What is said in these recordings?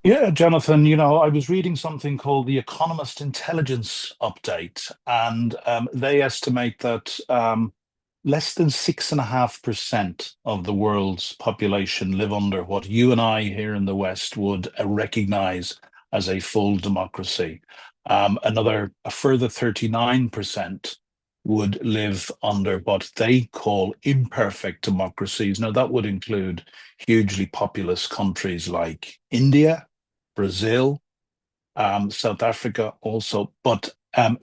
Yeah, Jonathan, I was reading something called the Economist Intelligence Update, and they estimate that less than 6.5% of the world's population live under what you and I here in the West would recognize as a full democracy. A further 39% would live under what they call imperfect democracies. Now, that would include hugely populous countries like India, Brazil, South Africa also, but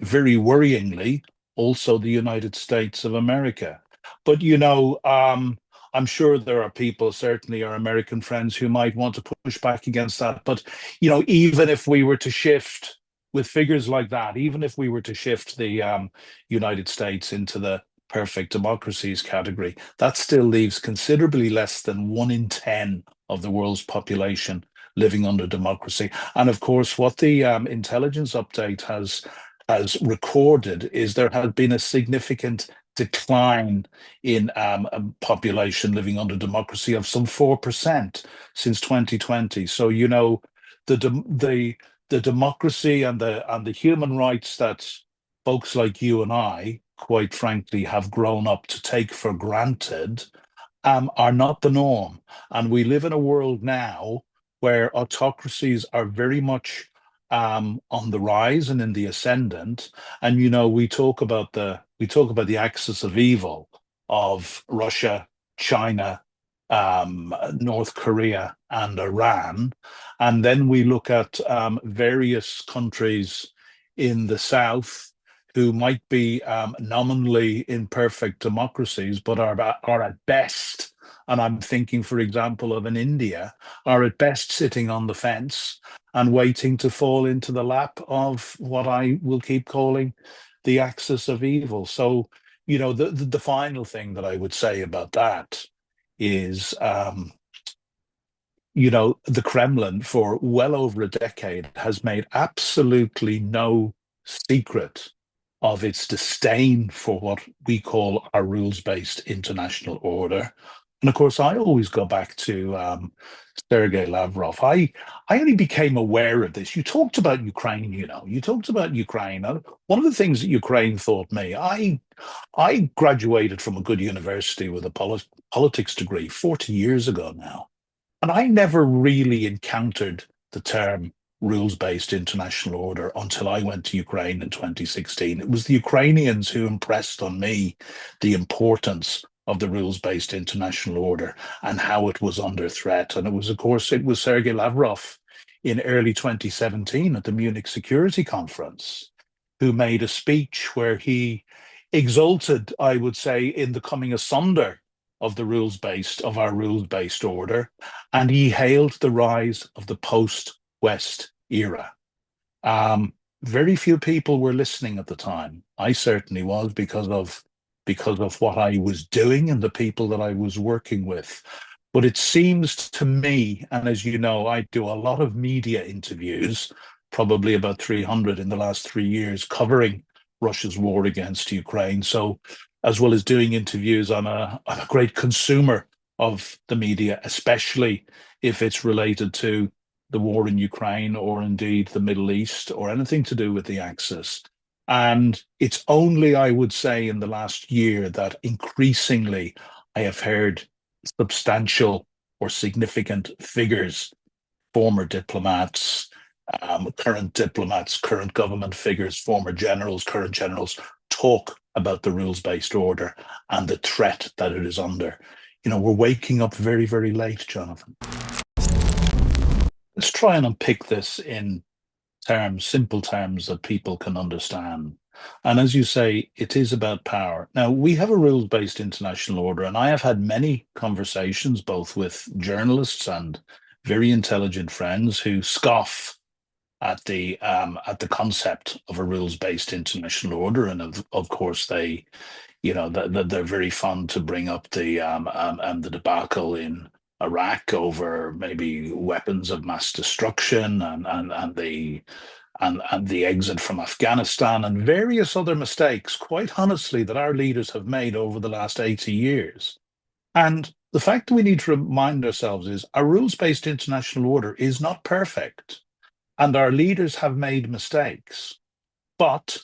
very worryingly, also the United States of America. But I'm sure there are people, certainly our American friends, who might want to push back against that. But even if we were to shift with figures like that, even if we were to shift the United States into the perfect democracies category, that still leaves considerably less than 1 in 10 of the world's population living under democracy. And of course, what the intelligence update has recorded is there has been a significant decline in population living under democracy of some 4% since 2020. So the the democracy and the human rights that folks like you and I, quite frankly, have grown up to take for granted are not the norm. And we live in a world now where autocracies are very much on the rise and in the ascendant. And we talk about the axis of evil of Russia, China, North Korea, and Iran, and then we look at various countries in the south who might be nominally imperfect democracies, but are at best, and I'm thinking, for example, of an India, are at best sitting on the fence and waiting to fall into the lap of what I will keep calling the axis of evil. So, the final thing that I would say about that is, the Kremlin for well over a decade has made absolutely no secret of its disdain for what we call our rules-based international order. And of course, I always go back to Sergei Lavrov. I only became aware of this. You talked about Ukraine, you talked about Ukraine. One of the things that Ukraine taught me, I graduated from a good university with a politics degree 40 years ago now. And I never really encountered the term rules-based international order until I went to Ukraine in 2016. It was the Ukrainians who impressed on me the importance of the rules-based international order and how it was under threat. And of course, it was Sergei Lavrov in early 2017 at the Munich Security Conference who made a speech where he exulted, I would say, in the coming asunder of our rules-based order, and he hailed the rise of the post-West era. Very few people were listening at the time. I certainly was because of what I was doing and the people that I was working with. But it seems to me, and as you know, I do a lot of media interviews, probably about 300 in the last 3 years, covering Russia's war against Ukraine. So, as well as doing interviews, I'm a great consumer of the media, especially if it's related to the war in Ukraine or indeed the Middle East or anything to do with the Axis. And it's only, I would say, in the last year that increasingly I have heard substantial or significant figures, former diplomats, current government figures, former generals, current generals, talk about the rules-based order and the threat that it is under. We're waking up very, very late, Jonathan. Let's try and unpick this in simple terms that people can understand. And as you say, it is about power. Now, we have a rules-based international order, and I have had many conversations, both with journalists and very intelligent friends who scoff at the concept of a rules-based international order, and of course they're very fond to bring up the debacle in Iraq over maybe weapons of mass destruction and the exit from Afghanistan and various other mistakes, quite honestly, that our leaders have made over the last 80 years. And the fact that we need to remind ourselves is a rules-based international order is not perfect, and our leaders have made mistakes. But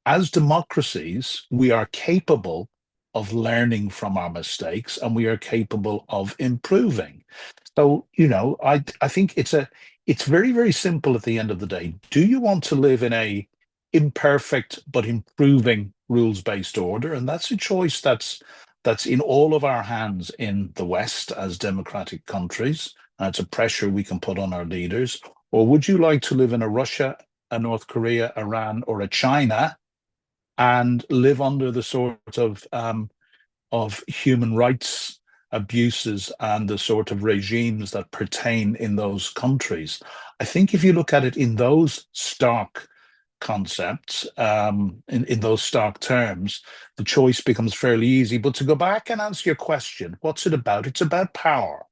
as democracies, we are capable of learning from our mistakes and we are capable of improving. So, I think it's very, very simple at the end of the day. Do you want to live in a imperfect but improving rules-based order? And that's a choice that's in all of our hands in the West as democratic countries. It's a pressure we can put on our leaders. Or would you like to live in a Russia, a North Korea, Iran, or a China and live under the sort of human rights abuses and the sort of regimes that pertain in those countries? I think if you look at it in those stark concepts, in those stark terms, the choice becomes fairly easy. But to go back and answer your question, what's it about? It's about power.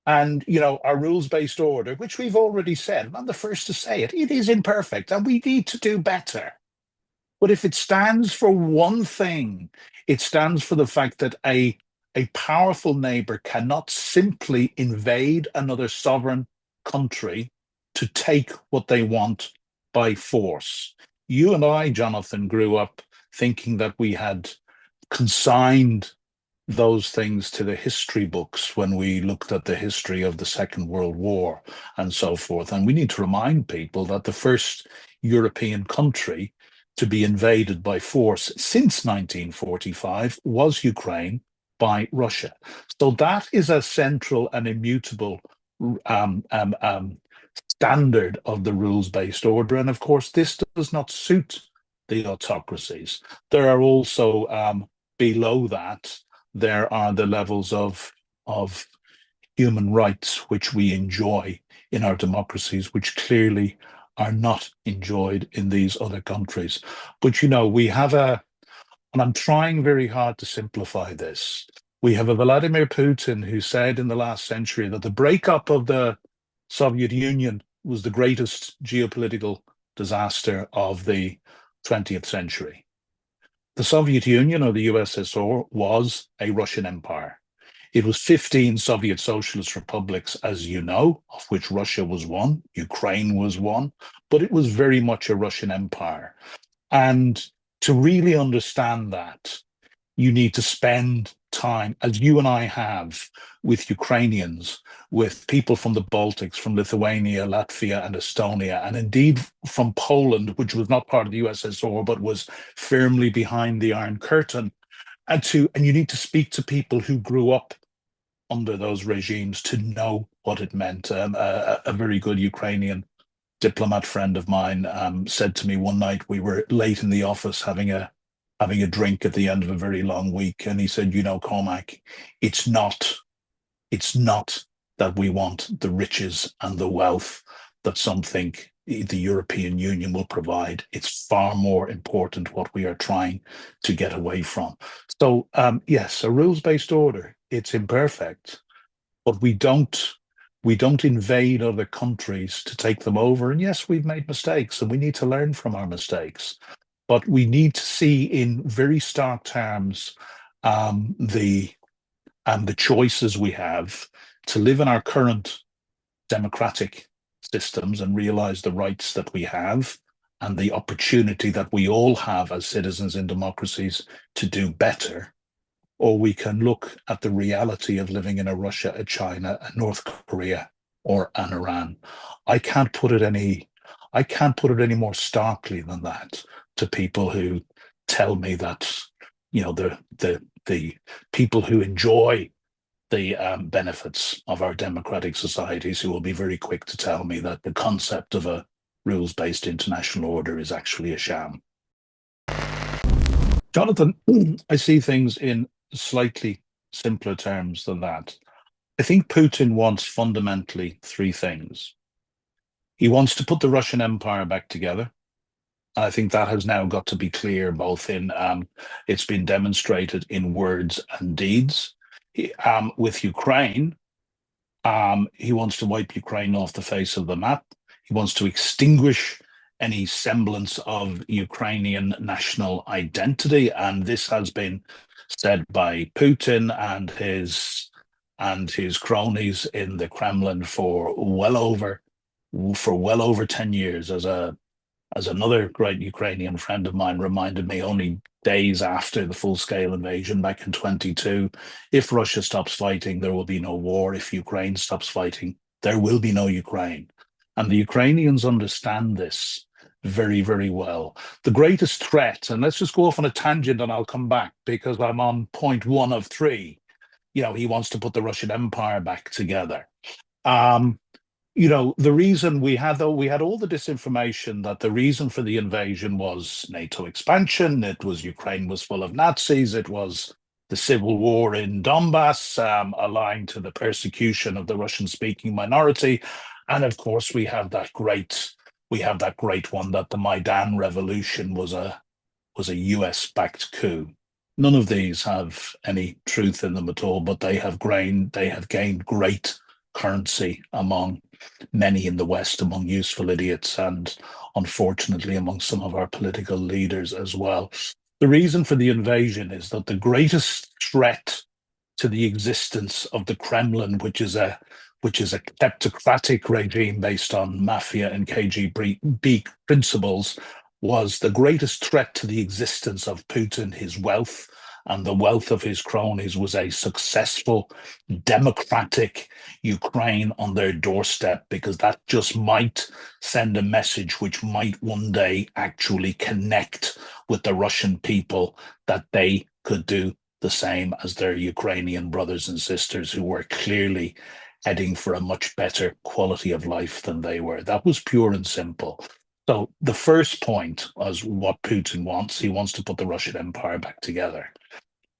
And, our rules-based order, which we've already said, I'm the first to say it, it is imperfect and we need to do better. But if it stands for one thing, it stands for the fact that a powerful neighbor cannot simply invade another sovereign country to take what they want by force. You and I, Jonathan, grew up thinking that we had consigned those things to the history books when we looked at the history of the Second World War and so forth. And we need to remind people that the first European country to be invaded by force since 1945 was Ukraine by Russia. So that is a central and immutable standard of the rules-based order. And of course, this does not suit the autocracies. There are also below that, there are the levels of human rights which we enjoy in our democracies, which clearly are not enjoyed in these other countries. But we have and I'm trying very hard to simplify this. We have a Vladimir Putin who said in the last century that the breakup of the Soviet Union was the greatest geopolitical disaster of the 20th century. The Soviet Union, or the USSR, was a Russian empire. It was 15 Soviet socialist republics, as you know, of which Russia was one, Ukraine was one, but it was very much a Russian empire. And to really understand that, you need to spend time, as you and I have, with Ukrainians, with people from the Baltics, from Lithuania, Latvia, and Estonia, and indeed from Poland, which was not part of the USSR, but was firmly behind the Iron Curtain. And you need to speak to people who grew up under those regimes to know what it meant. A very good Ukrainian diplomat friend of mine said to me one night, we were late in the office having a drink at the end of a very long week, and he said, Cormac, it's not that we want the riches and the wealth that some think the European Union will provide. It's far more important what we are trying to get away from. So yes, a rules-based order, it's imperfect, but we don't invade other countries to take them over. And yes, we've made mistakes and we need to learn from our mistakes. But we need to see in very stark terms the choices we have to live in our current democratic systems and realize the rights that we have and the opportunity that we all have as citizens in democracies to do better. Or we can look at the reality of living in a Russia, a China, a North Korea, or an Iran. I can't put it any more starkly than that to people who tell me that the people who enjoy the benefits of our democratic societies, who will be very quick to tell me that the concept of a rules-based international order is actually a sham. Jonathan, I see things in slightly simpler terms than that. I think Putin wants fundamentally three things. He wants to put the Russian Empire back together. I think that has now got to be clear, both in it's been demonstrated in words and deeds. With Ukraine, he wants to wipe Ukraine off the face of the map. He wants to extinguish any semblance of Ukrainian national identity, and this has been said by Putin and his cronies in the Kremlin for well over 10 years. As another great Ukrainian friend of mine reminded me only days after the full-scale invasion back in 22, if Russia stops fighting, there will be no war. If Ukraine stops fighting, there will be no Ukraine. And the Ukrainians understand this very, very well. The greatest threat, and let's just go off on a tangent and I'll come back because I'm on point one of three. He wants to put the Russian Empire back together. Um, the reason we had all the disinformation that the reason for the invasion was NATO expansion. It was Ukraine was full of Nazis. It was the civil war in Donbass, aligned to the persecution of the Russian-speaking minority, and of course we have that great one that the Maidan revolution was a US-backed coup. None of these have any truth in them at all, but they have gained great currency among many in the West, among useful idiots, and unfortunately among some of our political leaders as well. The reason for the invasion is that the greatest threat to the existence of the Kremlin, which is a kleptocratic regime based on mafia and KGB principles, was the greatest threat to the existence of Putin. His wealth and the wealth of his cronies was a successful democratic Ukraine on their doorstep, because that just might send a message which might one day actually connect with the Russian people, that they could do the same as their Ukrainian brothers and sisters who were clearly heading for a much better quality of life than they were. That was pure and simple. So the first point was what Putin wants. He wants to put the Russian Empire back together.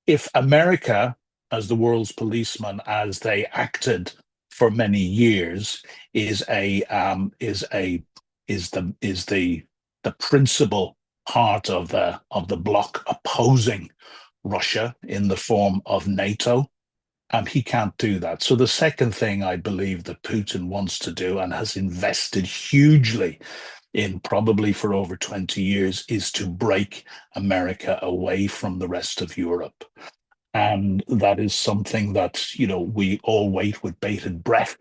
If America, as the world's policeman, as they acted for many years, is the principal part of the bloc opposing Russia in the form of NATO, he can't do that. So the second thing I believe that Putin wants to do, and has invested hugely in probably for over 20 years, is to break America away from the rest of Europe. And that is something that, we all wait with bated breath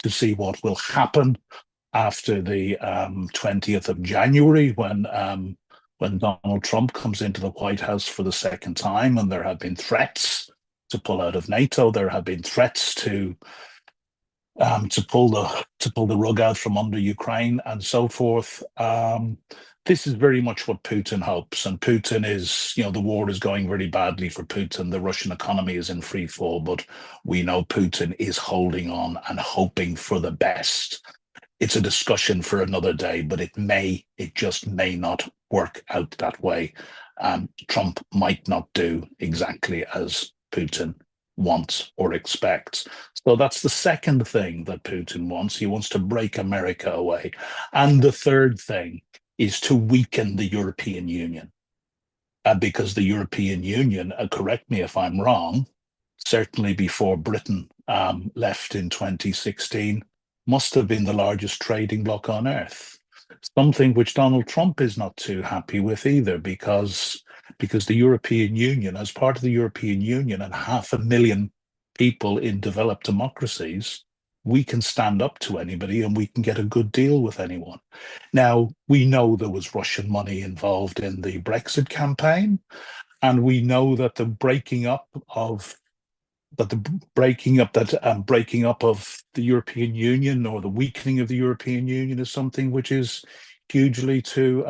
to see what will happen after the 20th of January, when Donald Trump comes into the White House for the second time. And there have been threats to pull out of NATO. There have been threats to pull the rug out from under Ukraine and so forth. This is very much what Putin hopes, and Putin is, the war is going very badly for Putin. The Russian economy is in free fall, but we know Putin is holding on and hoping for the best. It's a discussion for another day, but it just may not work out that way. Trump might not do exactly as Putin wants or expects. So that's the second thing that Putin wants. He wants to break America away. And the third thing is to weaken the European Union. Because the European Union, correct me if I'm wrong, certainly before Britain left in 2016, must have been the largest trading bloc on earth. Something which Donald Trump is not too happy with either, because the European Union, as part of the European Union and 500,000 people in developed democracies, we can stand up to anybody and we can get a good deal with anyone. Now, we know there was Russian money involved in the Brexit campaign, and we know that the breaking up of the European Union, or the weakening of the European Union, is something which is hugely to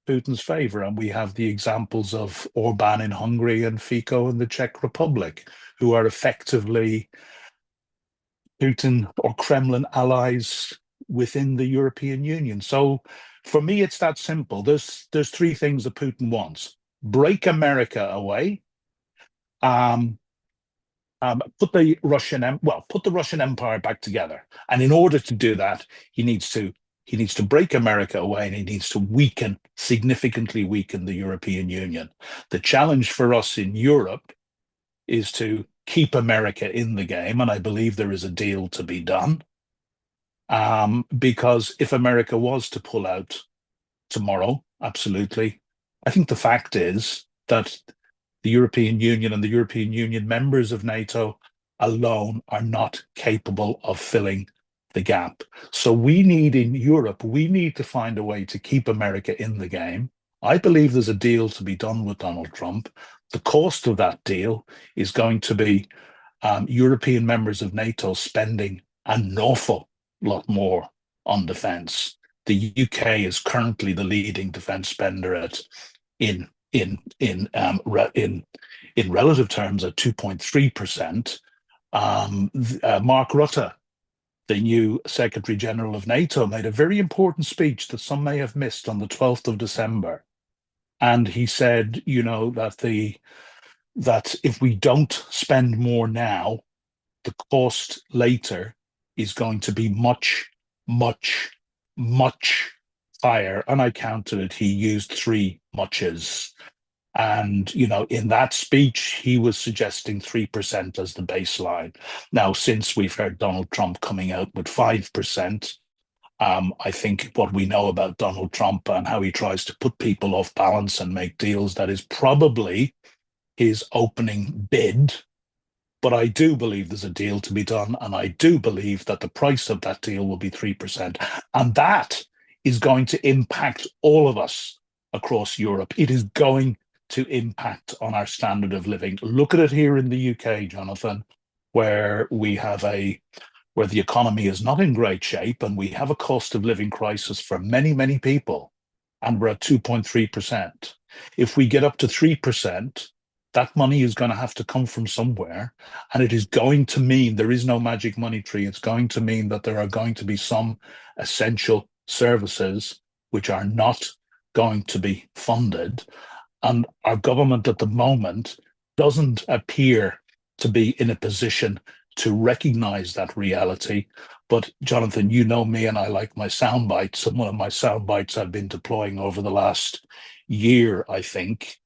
Putin's favor. And we have the examples of Orban in Hungary and Fico in the Czech Republic, who are effectively Putin or Kremlin allies within the European Union. So for me, it's that simple. There's three things that Putin wants: break America away, put the Russian Empire back together. And in order to do that, he needs to break America away, and he needs to significantly weaken the European Union. The challenge for us in Europe is to keep America in the game, and I believe there is a deal to be done. Because if America was to pull out tomorrow, absolutely, I think the fact is that the European Union and the European Union members of NATO alone are not capable of filling the gap. So we need in Europe, we need to find a way to keep America in the game. I believe there's a deal to be done with Donald Trump. The cost of that deal is going to be European members of NATO spending an awful lot more on defence. The UK is currently the leading defence spender at in in relative terms at 2.3%. Mark Rutte, the new Secretary General of NATO, made a very important speech that some may have missed on the 12th of December. And he said, you know, that if we don't spend more now, the cost later is going to be much, much, much higher. And I counted it. He used three muches. And, you know, in that speech, he was suggesting 3% as the baseline. Now, since we've heard Donald Trump coming out with 5%, I think what we know about Donald Trump and how he tries to put people off balance and make deals, that is probably his opening bid. But I do believe there's a deal to be done, and I do believe that the price of that deal will be 3%. And that is going to impact all of us across Europe. It is going to impact on our standard of living. Look at it here in the UK, Jonathan, where where the economy is not in great shape, and we have a cost of living crisis for many, many people, and we're at 2.3%. If we get up to 3%, that money is going to have to come from somewhere, and it is going to mean there is no magic money tree. It's going to mean that there are going to be some essential services which are not going to be funded. And our government at the moment doesn't appear to be in a position to recognize that reality. But Jonathan, you know me, and I like my sound bites. And one of my sound bites I've been deploying over the last year, I think,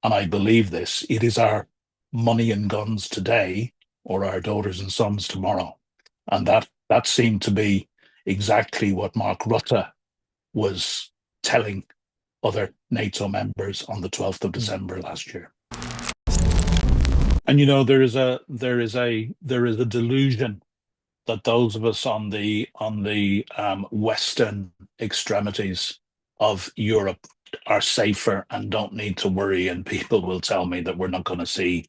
and I believe this, it is our money and guns today or our daughters and sons tomorrow. And that seemed to be exactly what Mark Rutte was telling other NATO members on the 12th of December last year. And you know, there is a delusion that those of us on the western extremities of Europe are safer and don't need to worry. And people will tell me that we're not going to see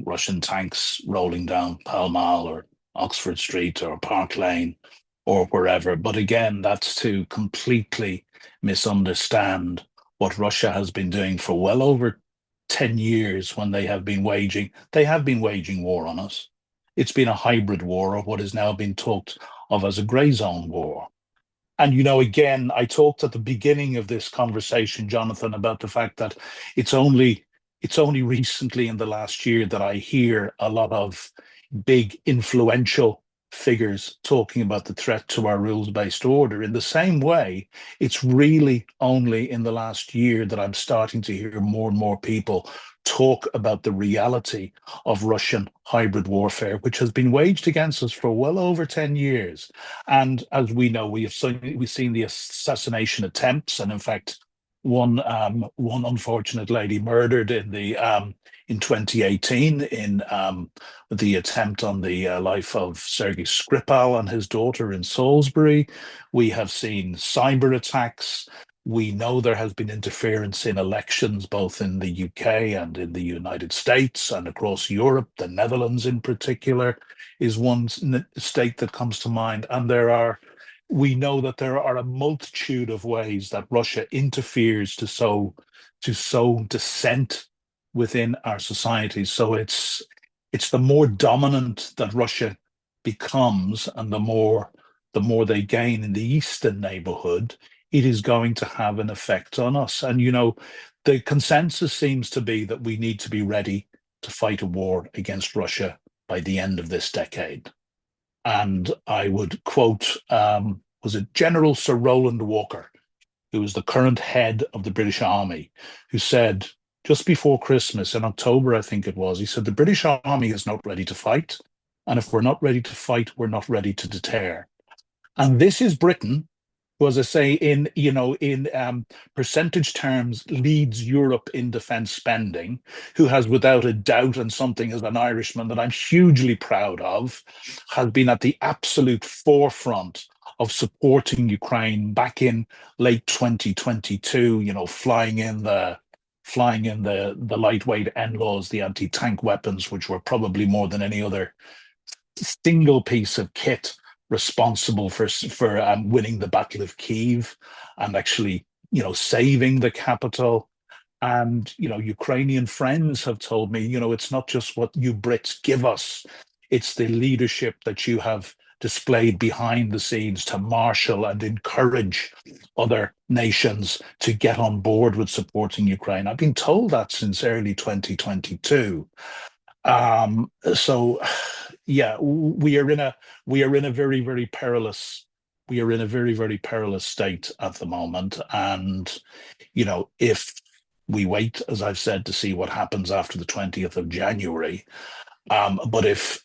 Russian tanks rolling down Pall Mall or Oxford Street or Park Lane or wherever. But again, that's to completely misunderstand what Russia has been doing for well over 10 years when they have been waging war on us. It's been a hybrid war, or what is now being talked of as a grey zone war. And, you know, again, I talked at the beginning of this conversation, Jonathan, about the fact that it's only recently in the last year that I hear a lot of big influential figures talking about the threat to our rules-based order. In the same way, it's really only in the last year that I'm starting to hear more and more people talk about the reality of Russian hybrid warfare, which has been waged against us for well over 10 years. And as we know, we've seen the assassination attempts, and in fact, one unfortunate lady murdered in 2018 in the attempt on the life of Sergei Skripal and his daughter in Salisbury. We have seen cyber attacks. We know there has been interference in elections, both in the UK and in the United States and across Europe. The Netherlands, in particular, is one state that comes to mind. And we know that there are a multitude of ways that Russia interferes to sow dissent within our societies. So it's the more dominant that Russia becomes, and the more they gain in the eastern neighborhood, it is going to have an effect on us. And, you know, the consensus seems to be that we need to be ready to fight a war against Russia by the end of this decade. And I would quote, was it General Sir Roland Walker, who was the current head of the British Army, who said just before Christmas, in October, I think it was, he said, the British Army is not ready to fight. And if we're not ready to fight, we're not ready to deter. And this is Britain, was I say in percentage terms leads Europe in defence spending, who has without a doubt, and something as an Irishman that I'm hugely proud of, has been at the absolute forefront of supporting Ukraine back in late 2022. Flying in the lightweight NLAWs, the anti-tank weapons, which were probably more than any other single piece of kit responsible for winning the Battle of Kyiv and actually, saving the capital. And, Ukrainian friends have told me, it's not just what you Brits give us, it's the leadership that you have displayed behind the scenes to marshal and encourage other nations to get on board with supporting Ukraine. I've been told that since early 2022. So yeah, we are in a very, very perilous state at the moment. And if we wait, as I've said, to see what happens after the 20th of January, but if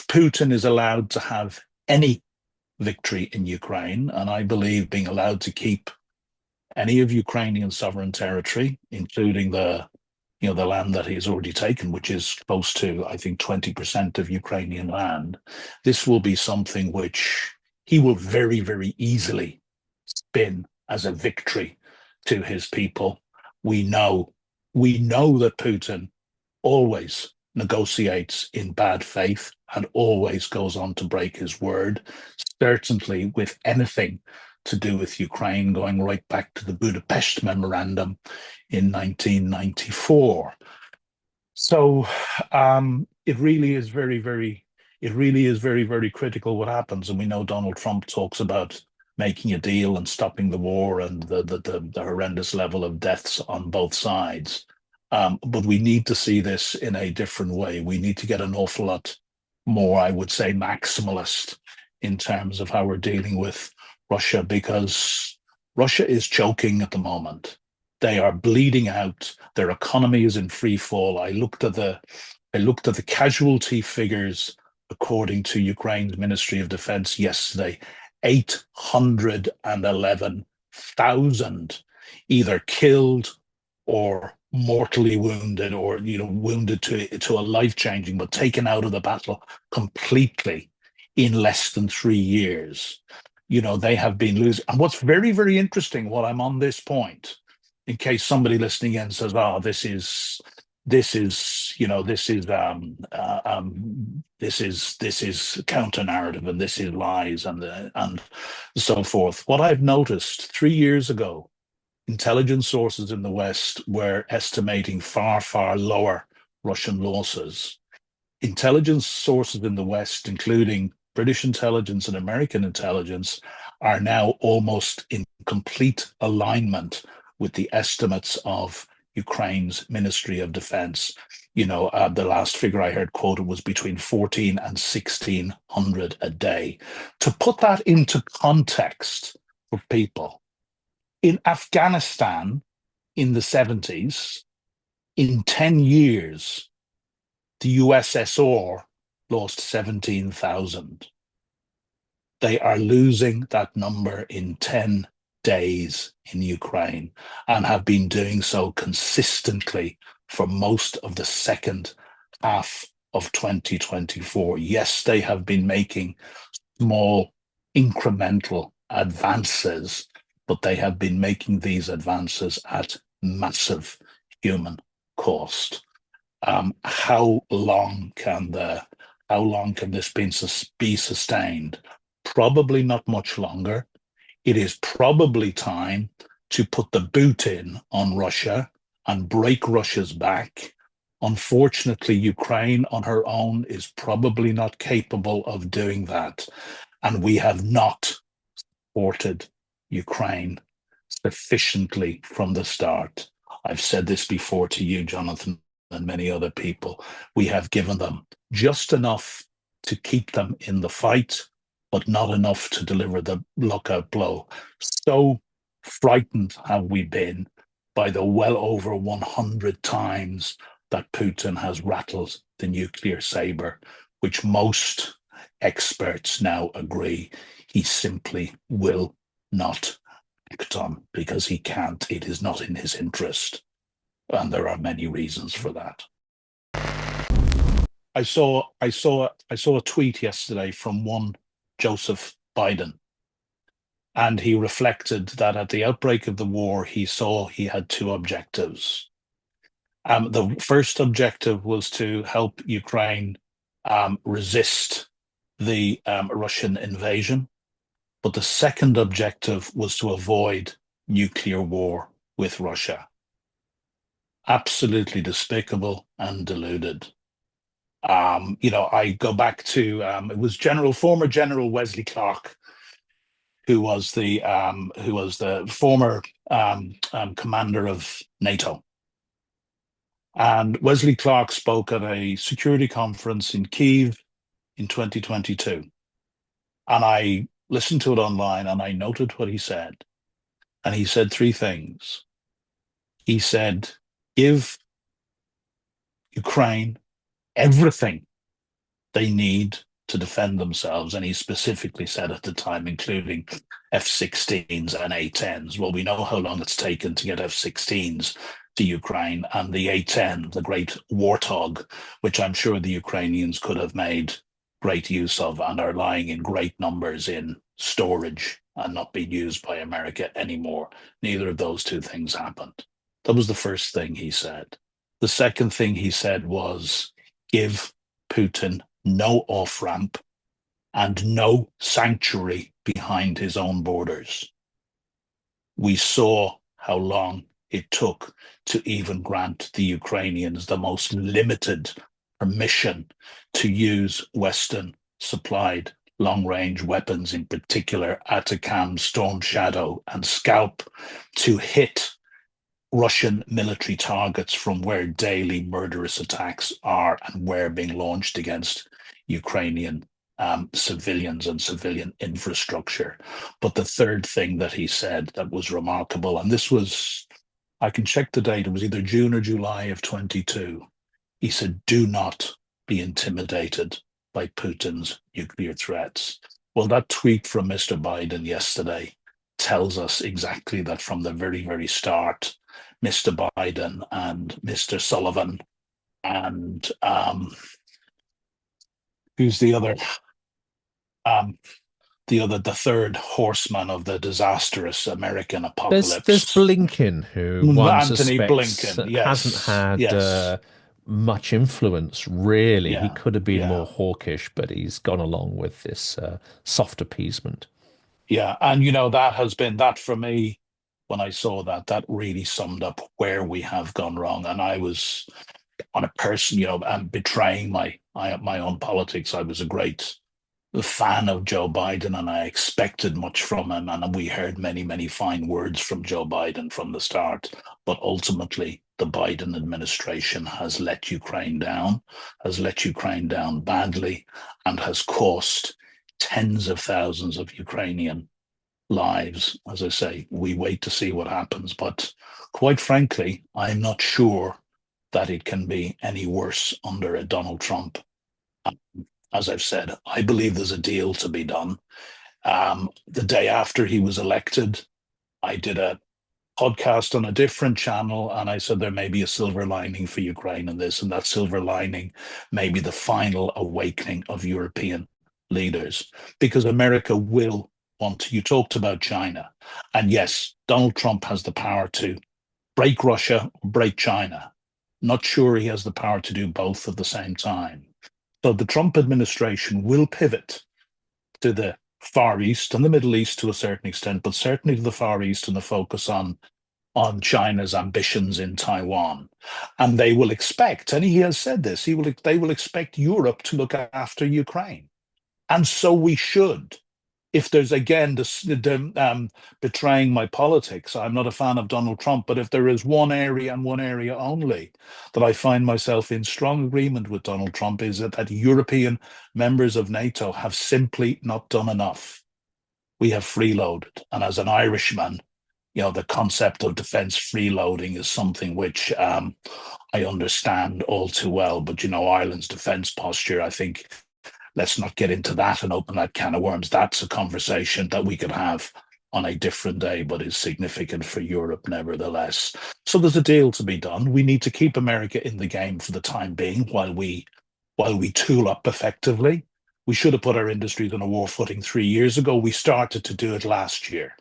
Putin is allowed to have any victory in Ukraine, and I believe being allowed to keep any of Ukrainian sovereign territory, including the land that he has already taken, which is close to, I think, 20% of Ukrainian land, this will be something which he will very, very easily spin as a victory to his people. We know, we know that Putin always negotiates in bad faith and always goes on to break his word, certainly with anything to do with Ukraine, going right back to the Budapest Memorandum in 1994. So it really is very, very critical what happens. And we know Donald Trump talks about making a deal and stopping the war and the horrendous level of deaths on both sides. But we need to see this in a different way. We need to get an awful lot more, I would say, maximalist in terms of how we're dealing with Russia, because Russia is choking at the moment. They are bleeding out. Their economy is in free fall. I looked at the casualty figures according to Ukraine's Ministry of Defense yesterday. 811,000 either killed or mortally wounded, or wounded to a life-changing, but taken out of the battle completely in less than 3 years. They have been losing. And what's very, very interesting while I'm on this point, in case somebody listening in says, "Oh, this is counter narrative and this is lies and so forth." What I've noticed 3 years ago, intelligence sources in the West were estimating far, far lower Russian losses. Intelligence sources in the West, including British intelligence and American intelligence, are now almost in complete alignment with the estimates of Ukraine's Ministry of Defense. The last figure I heard quoted was between 14 and 1600 a day. To put that into context for people, in Afghanistan in the 70s, in 10 years, the USSR lost 17,000. They are losing that number in 10 days in Ukraine and have been doing so consistently for most of the second half of 2024. Yes, they have been making small incremental advances, but they have been making these advances at massive human cost. How long can this be sustained? Probably not much longer. It is probably time to put the boot in on Russia and break Russia's back. Unfortunately, Ukraine on her own is probably not capable of doing that. And we have not supported Ukraine sufficiently from the start. I've said this before to you, Jonathan, and many other people. We have given them just enough to keep them in the fight, but not enough to deliver the lockout blow. So frightened have we been by the well over 100 times that Putin has rattled the nuclear saber, which most experts now agree he simply will not act on, because he can't. It is not in his interest. And there are many reasons for that. I saw a tweet yesterday from one Joseph Biden, and he reflected that at the outbreak of the war, he saw he had two objectives. The first objective was to help Ukraine resist the Russian invasion, but the second objective was to avoid nuclear war with Russia. Absolutely despicable and deluded. I go back to it was former General Wesley Clark, who was the former commander of NATO. And Wesley Clark spoke at a security conference in Kyiv in 2022. And I listened to it online and I noted what he said. And he said three things. He said, give Ukraine everything they need to defend themselves. And he specifically said at the time, including F-16s and A-10s. Well, we know how long it's taken to get F-16s to Ukraine, and the A-10, the great warthog, which I'm sure the Ukrainians could have made great use of and are lying in great numbers in storage and not being used by America anymore. Neither of those two things happened. That was the first thing he said. The second thing he said was, give Putin no off-ramp and no sanctuary behind his own borders. We saw how long it took to even grant the Ukrainians the most limited permission to use Western-supplied long-range weapons, in particular Atacam, Storm Shadow, and Scalp, to hit Russian military targets from where daily murderous attacks are and were being launched against Ukrainian civilians and civilian infrastructure. But the third thing that he said that was remarkable, and this was, I can check the date, it was either June or July of 22. He said, do not be intimidated by Putin's nuclear threats. Well, that tweet from Mr. Biden yesterday tells us exactly that from the very, very start. Mr. Biden and Mr. Sullivan and who's the other, the third horseman of the disastrous American apocalypse. There's Blinken, who one Anthony suspects Blinken, yes, hasn't had yes. much influence, really. Yeah, He could have been yeah. more hawkish, but he's gone along with this soft appeasement. Yeah, and that has been that for me. When I saw that, that really summed up where we have gone wrong. And I was on a person, betraying my own politics. I was a great fan of Joe Biden, and I expected much from him. And we heard many, many fine words from Joe Biden from the start. But ultimately, the Biden administration has let Ukraine down badly, and has cost tens of thousands of Ukrainian lives. As I say, we wait to see what happens. But quite frankly, I'm not sure that it can be any worse under a Donald Trump. As I've said, I believe there's a deal to be done. The day after he was elected, I did a podcast on a different channel, and I said there may be a silver lining for Ukraine in this, and that silver lining may be the final awakening of European leaders, because America will want to. You talked about China, and yes, Donald Trump has the power to break Russia, break China. Not sure he has the power to do both at the same time. So the Trump administration will pivot to the Far East and the Middle East to a certain extent, but certainly to the Far East, and the focus on China's ambitions in Taiwan. And they will expect, and he has said this, they will expect Europe to look after Ukraine. And so we should. If there's, again, betraying my politics, I'm not a fan of Donald Trump, but if there is one area and one area only that I find myself in strong agreement with Donald Trump, is that European members of NATO have simply not done enough. We have freeloaded. And as an Irishman, the concept of defense freeloading is something which I understand all too well. But, Ireland's defense posture, I think, let's not get into that and open that can of worms. That's a conversation that we could have on a different day, but is significant for Europe nevertheless. So there's a deal to be done. We need to keep America in the game for the time being while we tool up effectively. We should have put our industries on a war footing 3 years ago. We started to do it last year.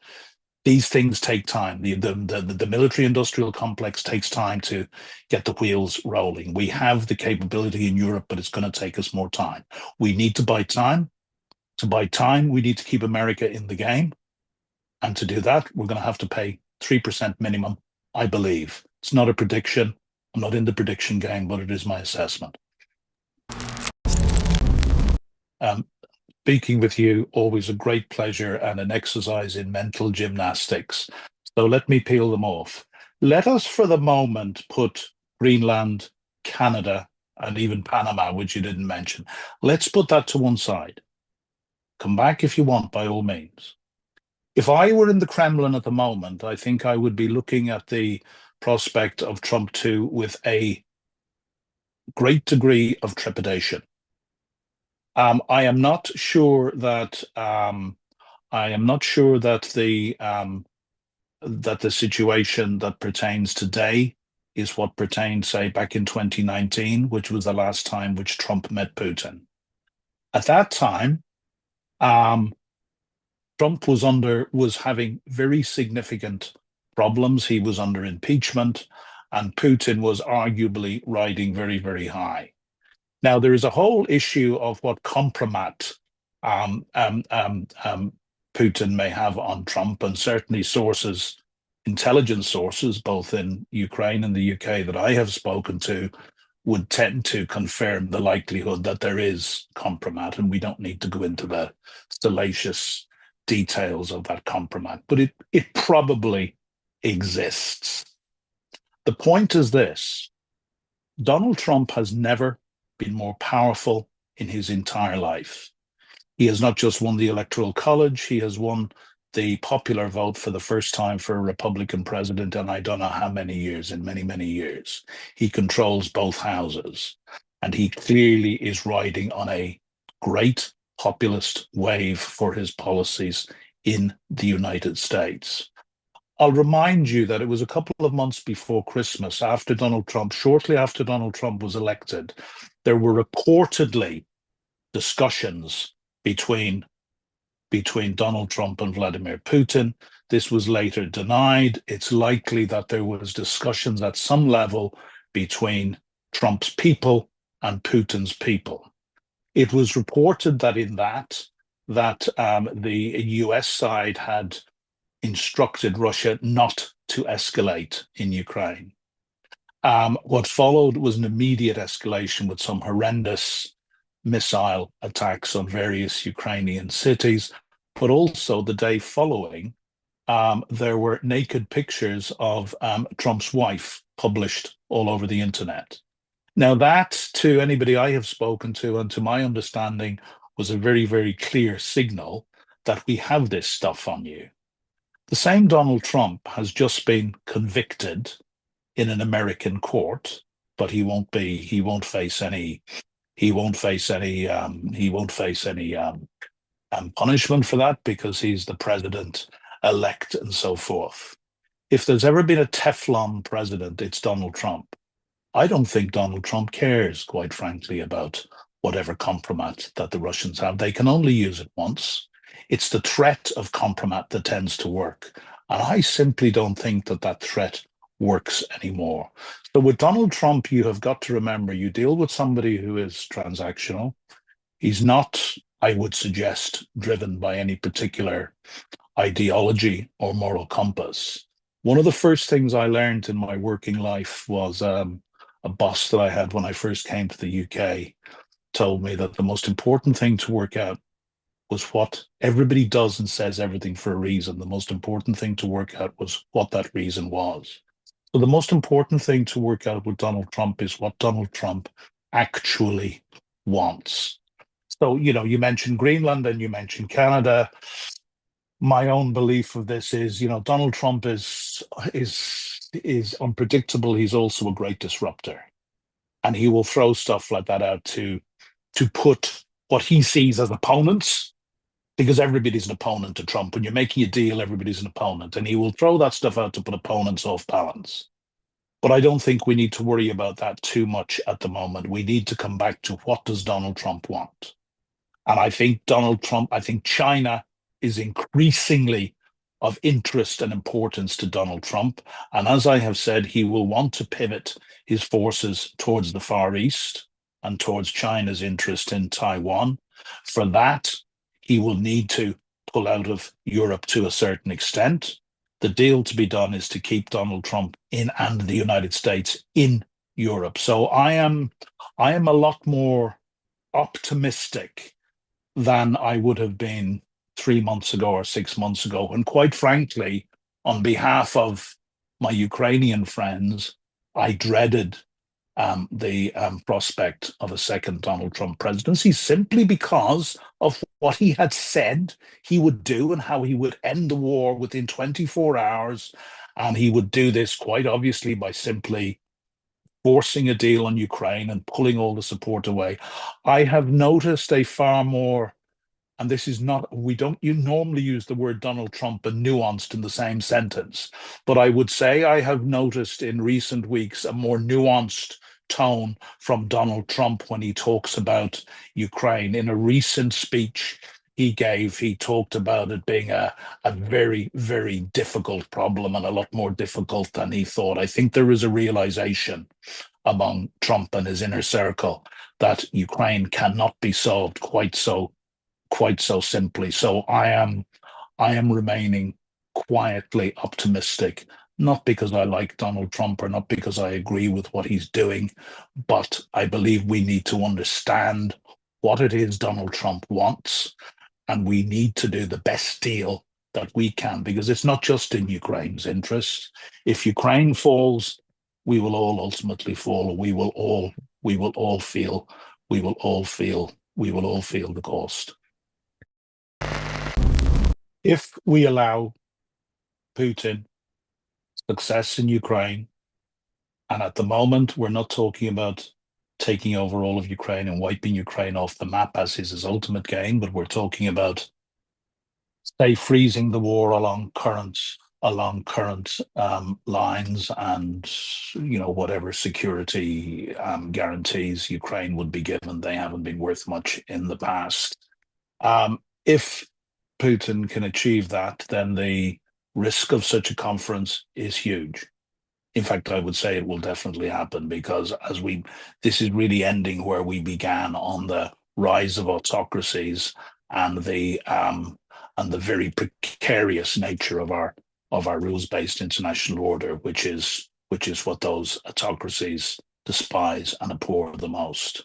These things take time. The military industrial complex takes time to get the wheels rolling. We have the capability in Europe, but it's going to take us more time. We need to buy time. To buy time, we need to keep America in the game. And to do that, we're going to have to pay 3% minimum, I believe. It's not a prediction. I'm not in the prediction game, but it is my assessment. Speaking with you, always a great pleasure and an exercise in mental gymnastics. So let me peel them off. Let us, for the moment, put Greenland, Canada, and even Panama, which you didn't mention. Let's put that to one side. Come back if you want, by all means. If I were in the Kremlin at the moment, I think I would be looking at the prospect of Trump 2 with a great degree of trepidation. I am not sure that the situation that pertains today is what pertained, say, back in 2019, which was the last time which Trump met Putin. At that time, Trump was having very significant problems. He was under impeachment, and Putin was arguably riding very, very high. Now, there is a whole issue of what compromat Putin may have on Trump, and certainly intelligence sources, both in Ukraine and the UK that I have spoken to, would tend to confirm the likelihood that there is compromat, and we don't need to go into the salacious details of that compromat, but it probably exists. The point is this: Donald Trump has never been more powerful in his entire life. He has not just won the Electoral College, he has won the popular vote for the first time for a Republican president, and I don't know how many years, in many, many years. He controls both houses, and he clearly is riding on a great populist wave for his policies in the United States. I'll remind you that it was a couple of months before Christmas, shortly after Donald Trump was elected, there were reportedly discussions between Donald Trump and Vladimir Putin. This was later denied. It's likely that there was discussions at some level between Trump's people and Putin's people. It was reported that the US side had instructed Russia not to escalate in Ukraine. What followed was an immediate escalation with some horrendous missile attacks on various Ukrainian cities, but also the day following, there were naked pictures of Trump's wife published all over the internet. Now that, to anybody I have spoken to, and to my understanding, was a very, very clear signal that we have this stuff on you. The same Donald Trump has just been convicted in an American court, but he won't face any punishment for that because he's the president-elect and so forth. If there's ever been a Teflon president, it's Donald Trump. I don't think Donald Trump cares, quite frankly, about whatever compromat that the Russians have. They can only use it once. It's the threat of compromat that tends to work. And I simply don't think that threat works anymore. So with Donald Trump, you have got to remember, you deal with somebody who is transactional. He's not, I would suggest, driven by any particular ideology or moral compass. One of the first things I learned in my working life was a boss that I had when I first came to the UK told me that the most important thing to work out was what everybody does and says everything for a reason. The most important thing to work out was what that reason was. So the most important thing to work out with Donald Trump is what Donald Trump actually wants. So, you mentioned Greenland and you mentioned Canada. My own belief of this is, Donald Trump is unpredictable. He's also a great disruptor. And he will throw stuff like that out to put what he sees as opponents because everybody's an opponent to Trump. When you're making a deal, everybody's an opponent, and he will throw that stuff out to put opponents off balance. But I don't think we need to worry about that too much at the moment. We need to come back to what does Donald Trump want? And I think China is increasingly of interest and importance to Donald Trump. And as I have said, he will want to pivot his forces towards the Far East and towards China's interest in Taiwan. For that, he will need to pull out of Europe to a certain extent. The deal to be done is to keep Donald Trump in and the United States in Europe. So I am a lot more optimistic than I would have been 3 months ago or 6 months ago. And quite frankly, on behalf of my Ukrainian friends, I dreaded the prospect of a second Donald Trump presidency simply because of what he had said he would do and how he would end the war within 24 hours. And he would do this quite obviously by simply forcing a deal on Ukraine and pulling all the support away. I have noticed a far more, and this is not, we don't you normally use the word Donald Trump and nuanced in the same sentence, but I would say I have noticed in recent weeks a more nuanced tone from Donald Trump when he talks about Ukraine. In a recent speech he gave, he talked about it being a very, very difficult problem and a lot more difficult than he thought. I think there is a realization among Trump and his inner circle that Ukraine cannot be solved quite so simply. So I am remaining quietly optimistic, not because I like Donald Trump or not because I agree with what he's doing, but I believe we need to understand what it is Donald Trump wants, and we need to do the best deal that we can, because it's not just in Ukraine's interest. If Ukraine falls, we will all ultimately fall. We will all feel, we will all feel, we will all feel the cost. If we allow Putin success in Ukraine, and at the moment we're not talking about taking over all of Ukraine and wiping Ukraine off the map as is his ultimate gain, but we're talking about, say, freezing the war along current lines, and whatever security guarantees Ukraine would be given, they haven't been worth much in the past. If Putin can achieve that, then the risk of such a conference is huge. In fact, I would say it will definitely happen, because this is really ending where we began on the rise of autocracies and the very precarious nature of our rules-based international order, which is what those autocracies despise and abhor the most.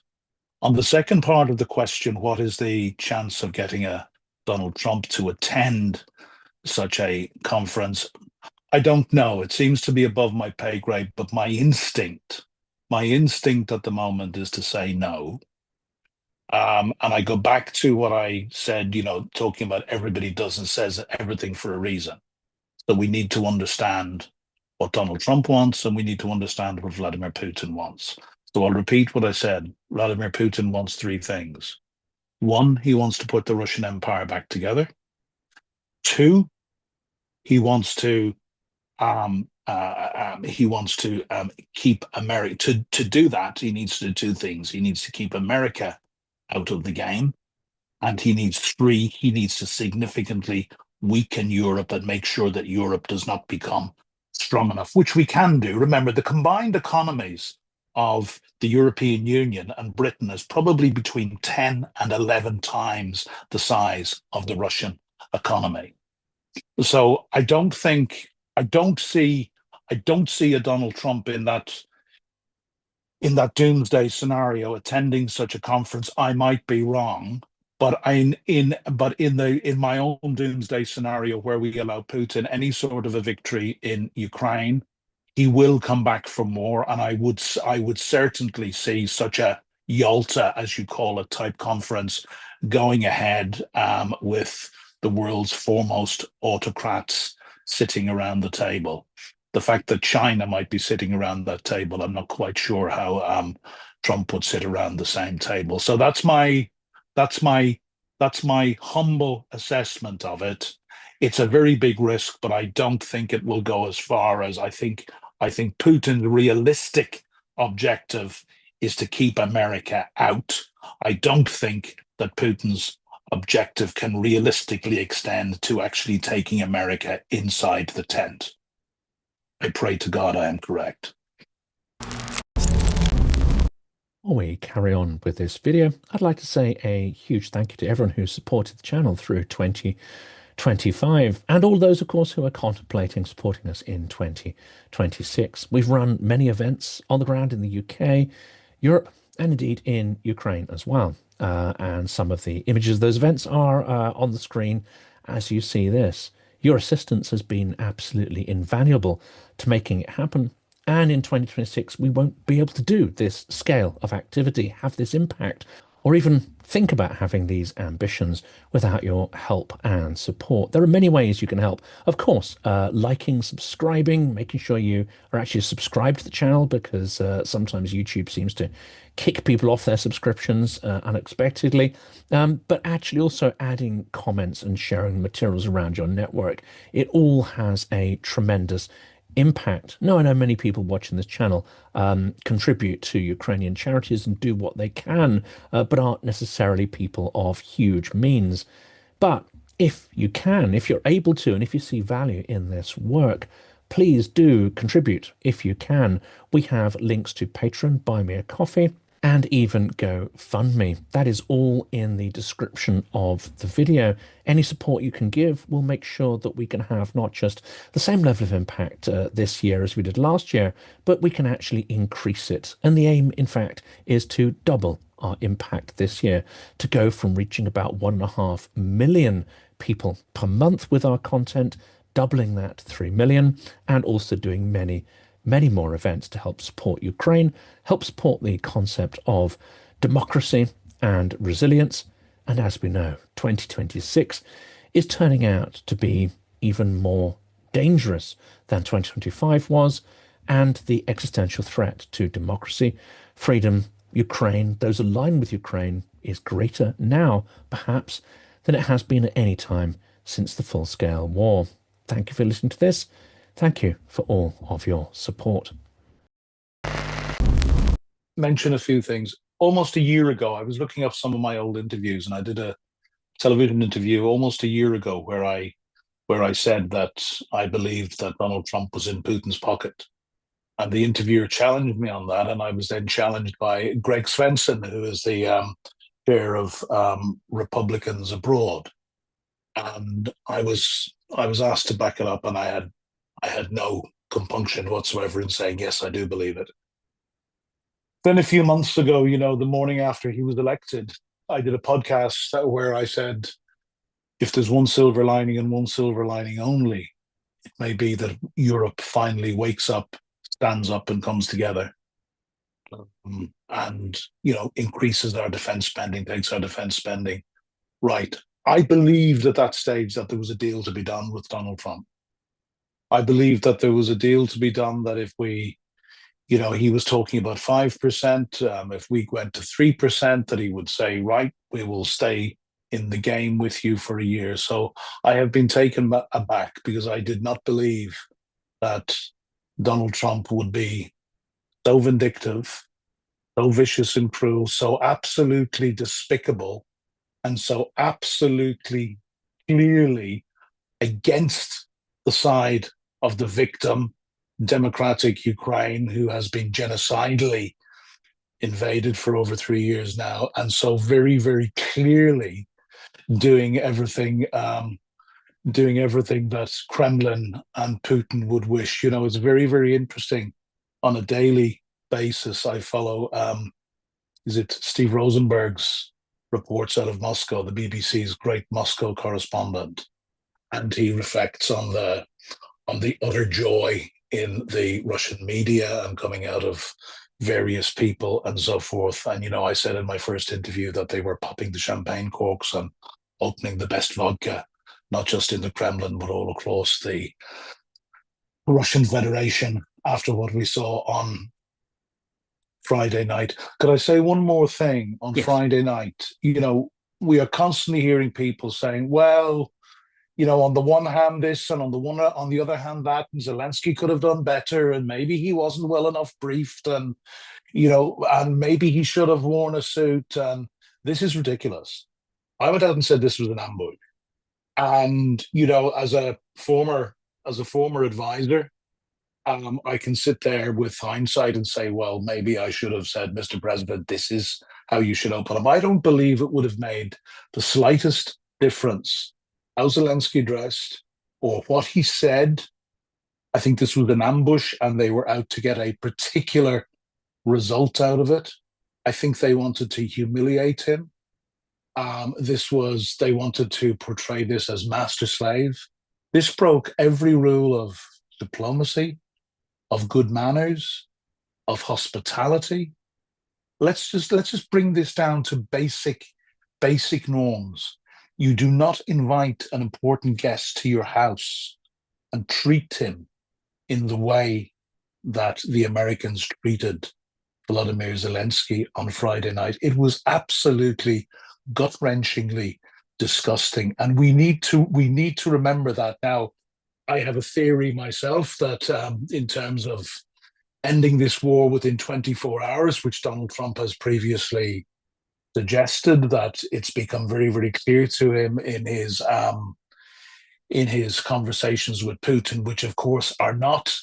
On the second part of the question, what is the chance of getting a Donald Trump to attend such a conference? I don't know. It seems to be above my pay grade, but my instinct at the moment is to say no. And I go back to what I said, talking about everybody does and says everything for a reason. So we need to understand what Donald Trump wants, and we need to understand what Vladimir Putin wants. So I'll repeat what I said. Vladimir Putin wants three things. One, he wants to put the Russian Empire back together. Two, he wants to keep America. To do that, he needs to do two things. He needs to keep America out of the game, and he needs to significantly weaken Europe and make sure that Europe does not become strong enough, which we can do. Remember, the combined economies of the European Union and Britain is probably between 10 and 11 times the size of the Russian economy. So I don't see a Donald Trump in that doomsday scenario attending such a conference. I might be wrong, but in my own doomsday scenario, where we allow Putin any sort of a victory in Ukraine, he will come back for more, and I would certainly see such a Yalta, as you call it, type conference going ahead, with the world's foremost autocrats sitting around the table. The fact that China might be sitting around that table, I'm not quite sure how Trump would sit around the same table. So that's my That's my humble assessment of it. It's a very big risk, but I don't think it will go as far as I think Putin's realistic objective is to keep America out. I don't think that Putin's objective can realistically extend to actually taking America inside the tent. I pray to God I am correct. Before we carry on with this video, I'd like to say a huge thank you to everyone who supported the channel through 2025 and all those, of course, who are contemplating supporting us in 2026. We've run many events on the ground in the UK, Europe, and indeed in Ukraine as well. And some of the images of those events are on the screen as you see this. Your assistance has been absolutely invaluable to making it happen. And in 2026, we won't be able to do this scale of activity, have this impact, or even think about having these ambitions without your help and support. There are many ways you can help. Of course, liking, subscribing, making sure you are actually subscribed to the channel, because sometimes YouTube seems to kick people off their subscriptions unexpectedly, but actually also adding comments and sharing materials around your network. It all has a tremendous impact. Now, I know many people watching this channel contribute to Ukrainian charities and do what they can, but aren't necessarily people of huge means. But if you can, if you're able to, and if you see value in this work, please do contribute if you can. We have links to Patreon, Buy Me a Coffee, and even GoFundMe. That is all in the description of the video. Any support you can give will make sure that we can have not just the same level of impact this year as we did last year, but we can actually increase it. And the aim, in fact, is to double our impact this year, to go from reaching about 1.5 million people per month with our content, doubling that to 3 million, and also doing many more events to help support Ukraine, help support the concept of democracy and resilience. And as we know, 2026 is turning out to be even more dangerous than 2025 was, and the existential threat to democracy, freedom, Ukraine, those aligned with Ukraine, is greater now, perhaps, than it has been at any time since the full-scale war. Thank you for listening to this. Thank you for all of your support. Mention a few things. Almost a year ago, I was looking up some of my old interviews, and I did a television interview almost a year ago where I said that I believed that Donald Trump was in Putin's pocket. And the interviewer challenged me on that, and I was then challenged by Greg Svensson, who is the chair of Republicans abroad. And I was asked to back it up, and I had no compunction whatsoever in saying, yes, I do believe it. Then a few months ago, the morning after he was elected, I did a podcast where I said, if there's one silver lining and one silver lining only, it may be that Europe finally wakes up, stands up, and comes together. And, increases our defense spending, takes our defense spending right. I believed at that stage that there was a deal to be done with Donald Trump. I believe that there was a deal to be done that if we, he was talking about 5%, if we went to 3%, that he would say, right, we will stay in the game with you for a year. So I have been taken aback because I did not believe that Donald Trump would be so vindictive, so vicious and cruel, so absolutely despicable, and so absolutely clearly against the side of the victim, democratic Ukraine, who has been genocidally invaded for over 3 years now, and so very, very clearly doing everything that Kremlin and Putin would wish. It's very, very interesting. On a daily basis, I follow is it Steve Rosenberg's reports out of Moscow, the BBC's great Moscow correspondent, and he reflects on the utter joy in the Russian media and coming out of various people and so forth. And I said in my first interview that they were popping the champagne corks and opening the best vodka, not just in the Kremlin, but all across the Russian Federation after what we saw on Friday night. Could I say one more thing on Yes. Friday night? we are constantly hearing people saying, well, on the one hand this, and on the other hand that, and Zelensky could have done better, and maybe he wasn't well enough briefed, and and maybe he should have worn a suit. And this is ridiculous. I went out and said this was an ambush. And as a former advisor, I can sit there with hindsight and say, well, maybe I should have said, Mr. President, this is how you should open up. I don't believe it would have made the slightest difference how Zelensky dressed or what he said. I think this was an ambush, and they were out to get a particular result out of it. I think they wanted to humiliate him. They wanted to portray this as master slave. This broke every rule of diplomacy, of good manners, of hospitality. Let's just bring this down to basic norms. You do not invite an important guest to your house and treat him in the way that the Americans treated Volodymyr Zelensky on Friday night. It was absolutely gut-wrenchingly disgusting, and we need to remember that. Now, I have a theory myself that in terms of ending this war within 24 hours, which Donald Trump has previously suggested, that it's become very, very clear to him in his conversations with Putin, which of course are not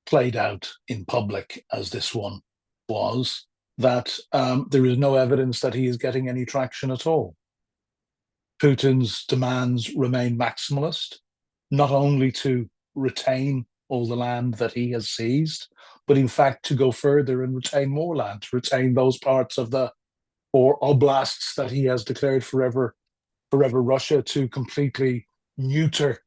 played out in public as this one was, that there is no evidence that he is getting any traction at all. Putin's demands remain maximalist, not only to retain all the land that he has seized, but in fact to go further and retain more land, to retain those parts of the four oblasts that he has declared forever Russia, to completely neuter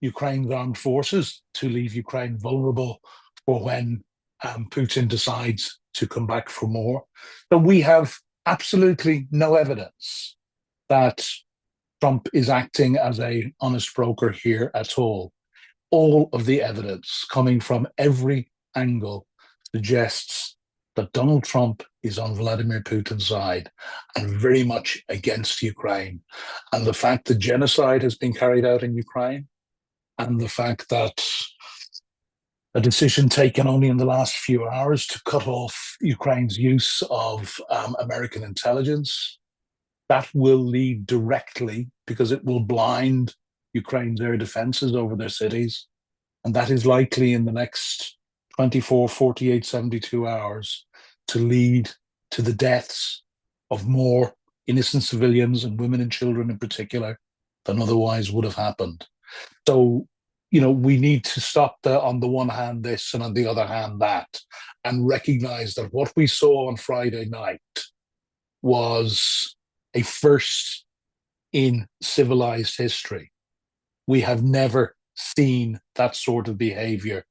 Ukraine's armed forces, to leave Ukraine vulnerable for when Putin decides to come back for more. But we have absolutely no evidence that Trump is acting as an honest broker here at all. All of the evidence coming from every angle suggests that Donald Trump is on Vladimir Putin's side and very much against Ukraine. And the fact that genocide has been carried out in Ukraine, and the fact that a decision taken only in the last few hours to cut off Ukraine's use of American intelligence, that will lead directly, because it will blind Ukraine's air defenses over their cities. And that is likely in the next 24, 48, 72 hours to lead to the deaths of more innocent civilians, and women and children in particular, than otherwise would have happened. So, we need to stop on the one hand this and on the other hand that, and recognize that what we saw on Friday night was a first in civilized history. We have never seen that sort of behavior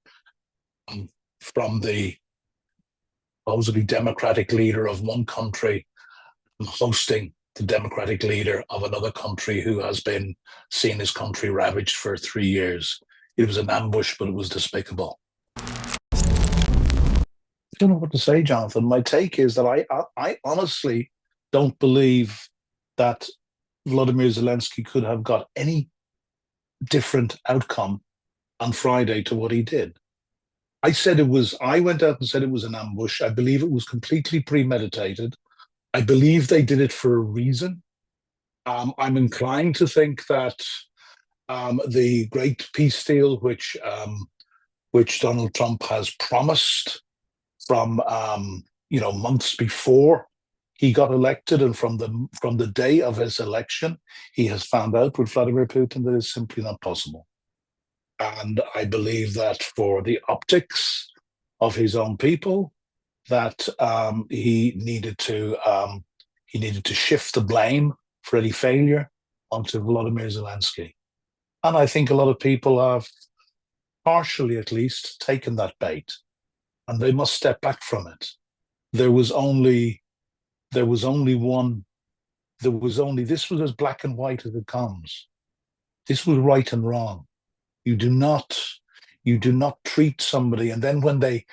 from the supposedly democratic leader of one country hosting the democratic leader of another country who has been seeing his country ravaged for 3 years. It was an ambush, but it was despicable. I don't know what to say, Jonathan. My take is that I honestly don't believe that Volodymyr Zelensky could have got any different outcome on Friday to what he did. I went out and said it was an ambush. I believe it was completely premeditated. I believe they did it for a reason. I'm inclined to think that the great peace deal, which Donald Trump has promised from months before he got elected, and from the day of his election, he has found out with Vladimir Putin that it's simply not possible. And I believe that for the optics of his own people, that he needed to shift the blame for any failure onto Volodymyr Zelensky. And I think a lot of people have, partially at least, taken that bait, and they must step back from it. This was as black and white as it comes. This was right and wrong. You do not treat somebody, and then when the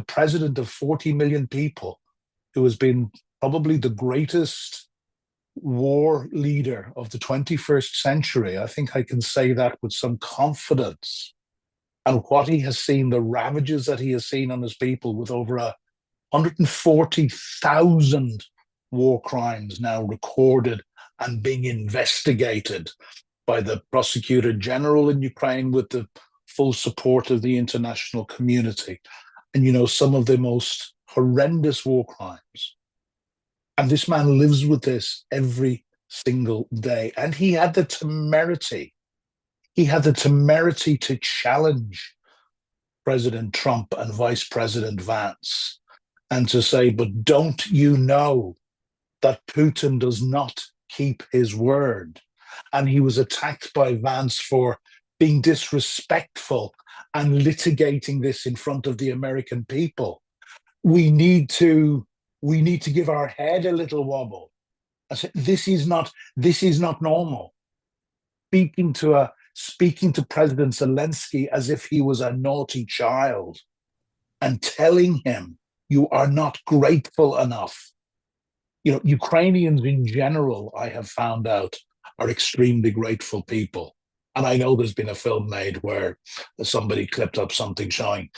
president of 40 million people, who has been probably the greatest war leader of the 21st century. I think I can say that with some confidence. And what he has seen, the ravages that he has seen on his people, with over 140,000 war crimes now recorded and being investigated by the prosecutor general in Ukraine with the full support of the international community. And, you know, some of the most horrendous war crimes. And this man lives with this every single day. And he had the temerity to challenge President Trump and Vice President Vance and to say, but don't you know that Putin does not keep his word? And he was attacked by Vance for being disrespectful and litigating this in front of the American people. We need to give our head a little wobble. I said, this is not normal. Speaking to President Zelensky as if he was a naughty child and telling him, you are not grateful enough. You know, Ukrainians in general, I have found out, are extremely grateful people. And I know there's been a film made where somebody clipped up something showing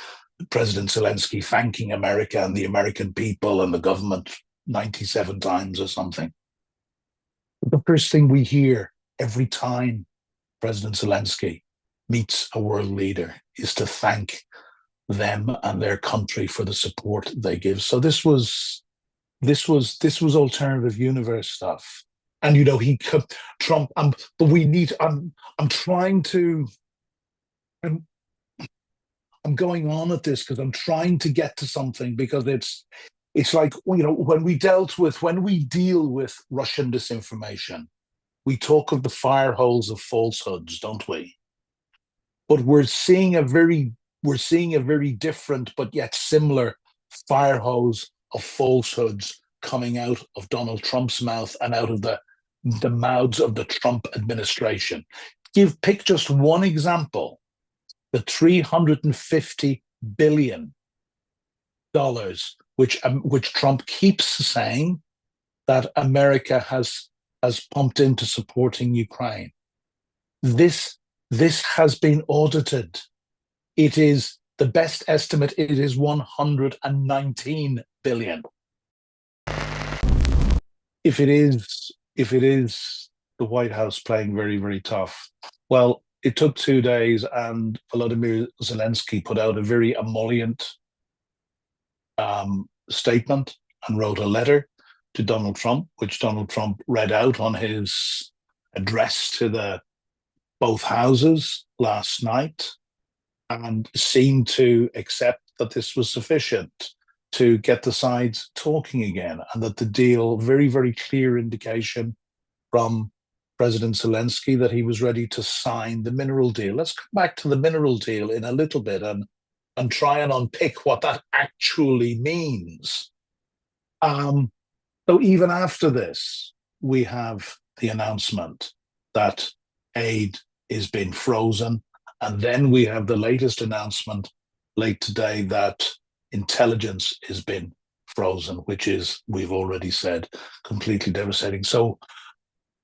President Zelensky thanking America and the American people and the government 97 times or something. The first thing we hear every time President Zelensky meets a world leader is to thank them and their country for the support they give. So this was alternative universe stuff. And, you know, Trump, but we need, I'm going on at this because I'm trying to get to something, because it's like, you know, when we deal with Russian disinformation, we talk of the fire holes of falsehoods, don't we? But we're seeing a very different but yet similar fire hose of falsehoods coming out of Donald Trump's mouth and out of the mouths of the Trump administration. Pick just one example: the $350 billion which Trump keeps saying that America has pumped into supporting Ukraine. This has been audited. It is the best estimate. It is $119 billion. If it is the White House playing very, very tough, well, it took 2 days, and Volodymyr Zelensky put out a very emollient statement and wrote a letter to Donald Trump, which Donald Trump read out on his address to both houses last night, and seemed to accept that this was sufficient to get the sides talking again, and that the deal, very, very clear indication from President Zelensky that he was ready to sign the mineral deal. Let's come back to the mineral deal in a little bit and try and unpick what that actually means. So even after this, we have the announcement that aid is being frozen. And then we have the latest announcement late today that intelligence has been frozen, which is, we've already said, completely devastating. So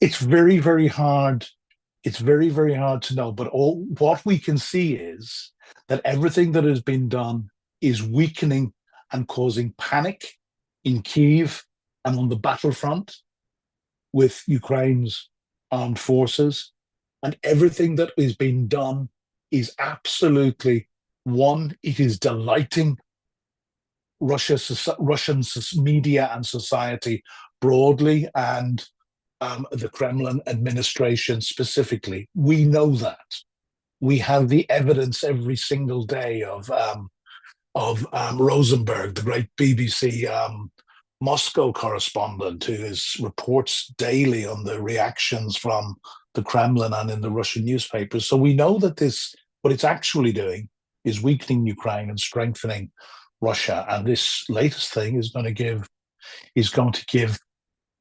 it's very, very hard. It's very, very hard to know. But what we can see is that everything that has been done is weakening and causing panic in Kyiv and on the battlefront with Ukraine's armed forces. And everything that is being done is absolutely, one, it is delighting Russian media and society broadly, and the Kremlin administration specifically. We know that. We have the evidence every single day of Rosenberg, the great BBC Moscow correspondent, who reports daily on the reactions from the Kremlin and in the Russian newspapers. So we know that what it's actually doing is weakening Ukraine and strengthening Russia. And this latest thing is going to give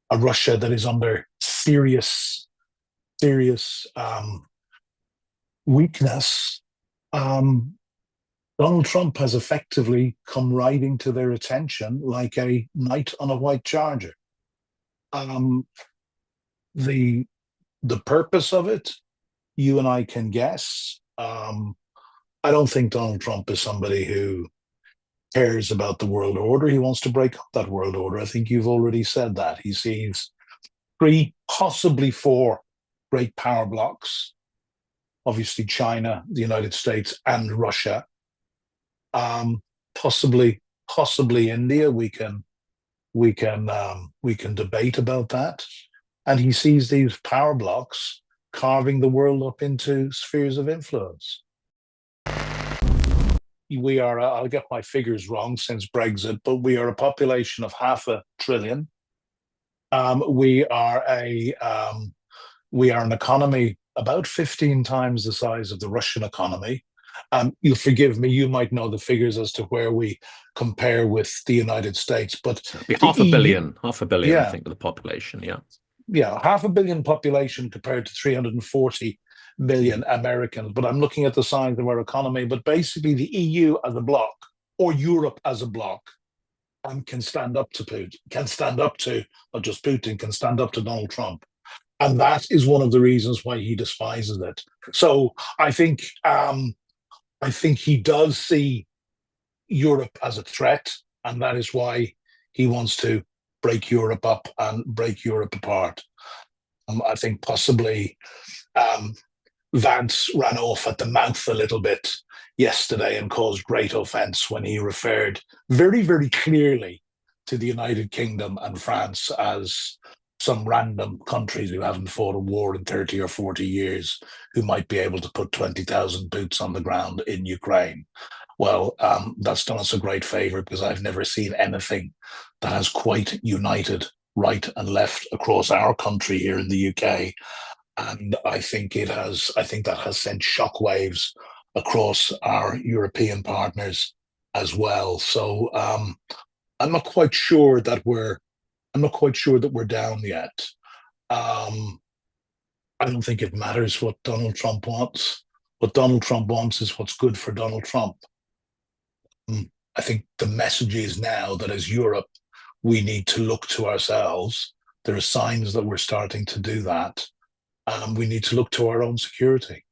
a Russia that is under serious weakness, Donald Trump has effectively come riding to their attention like a knight on a white charger. Um, the the purpose of it, you and I can guess. I don't think Donald Trump is somebody who cares about the world order. He wants to break up that world order. I think you've already said that. He sees three, possibly four great power blocks. Obviously, China, the United States, and Russia. Um, possibly India. We can debate about that. And he sees these power blocks carving the world up into spheres of influence. We are, I'll get my figures wrong since Brexit, but we are a population of 500 billion. We are an economy about 15 times the size of the Russian economy. You'll forgive me, you might know the figures as to where we compare with the United States, but it'd be half a billion, I yeah, think, of the population. Yeah, 500 million population compared to 340 million Americans. But I'm looking at the size of our economy. But basically, the EU as a bloc or Europe as a bloc can stand up to Putin, can stand up to not just Putin, can stand up to Donald Trump. And that is one of the reasons why he despises it. So I think he does see Europe as a threat, and that is why he wants to break Europe up and break Europe apart. I think possibly Vance ran off at the mouth a little bit yesterday and caused great offence when he referred very, very clearly to the United Kingdom and France as some random countries who haven't fought a war in 30 or 40 years who might be able to put 20,000 boots on the ground in Ukraine. Well, that's done us a great favor because I've never seen anything that has quite united right and left across our country here in the UK. And I think that has sent shockwaves across our European partners as well. So I'm not quite sure that we're down yet. I don't think it matters what Donald Trump wants. What Donald Trump wants is what's good for Donald Trump. I think the message is now that as Europe, we need to look to ourselves. There are signs that we're starting to do that. We need to look to our own security.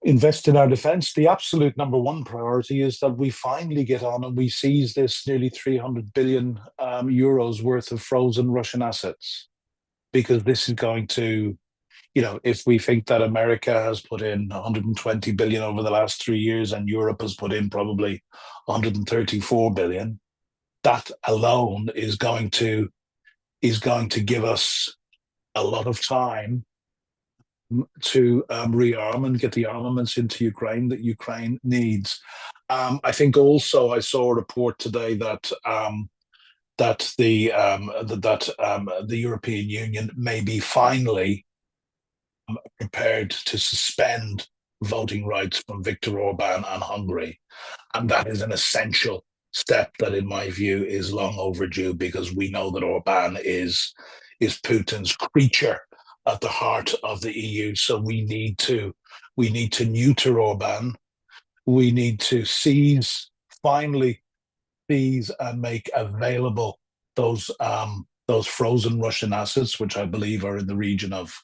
Invest in our defense. The absolute number one priority is that we finally get on and we seize this nearly 300 billion euros worth of frozen Russian assets, because this is going to, if we think that America has put in 120 billion over the last 3 years and Europe has put in probably 134 billion, that alone is going to give us a lot of time to rearm and get the armaments into Ukraine that Ukraine needs. I think also I saw a report today that the European Union may be finally prepared to suspend voting rights from Viktor Orban and Hungary, and that is an essential step that, in my view, is long overdue, because we know that Orban is Putin's creature at the heart of the EU. So we need to neuter Orban. We need to finally seize and make available those frozen Russian assets, which I believe are in the region of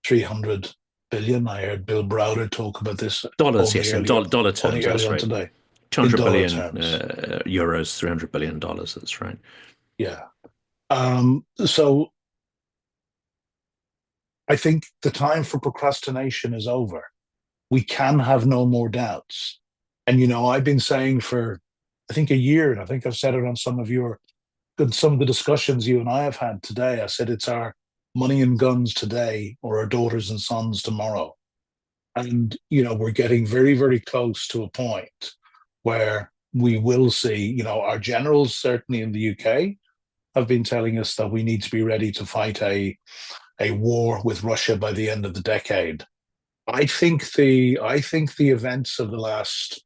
300 billion. I heard Bill Browder talk about this Dollars, yes, in dollar terms, that's right. today. 200 billion euros, $300 billion, that's right. Yeah. So I think the time for procrastination is over. We can have no more doubts. And, I've been saying for, I think, a year, and I think I've said it on some of the discussions you and I have had today. I said it's our money and guns today or our daughters and sons tomorrow. And, we're getting very, very close to a point where we will see, our generals, certainly in the UK, have been telling us that we need to be ready to fight a war with Russia by the end of the decade. I think the events of the last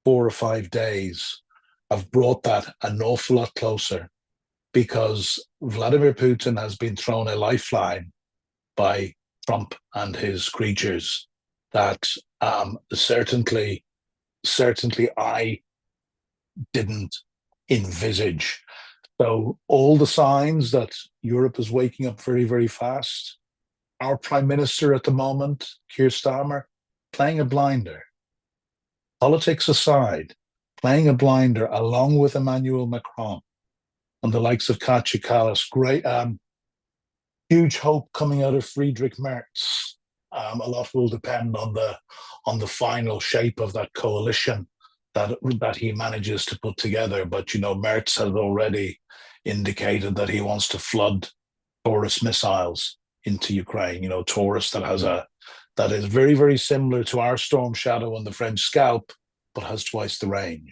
4 or 5 days have brought that an awful lot closer, because Vladimir Putin has been thrown a lifeline by Trump and his creatures. that certainly I didn't envisage. So all the signs that Europe is waking up very, very fast. Our prime minister at the moment, Keir Starmer, playing a blinder. Politics aside, playing a blinder along with Emmanuel Macron and the likes of Kaja Kallas. Great, huge hope coming out of Friedrich Merz. A lot will depend on the final shape of that coalition that he manages to put together. But Merz has already indicated that he wants to flood Taurus missiles into Ukraine. Taurus that is very, very similar to our Storm Shadow and the French Scalp, but has twice the range.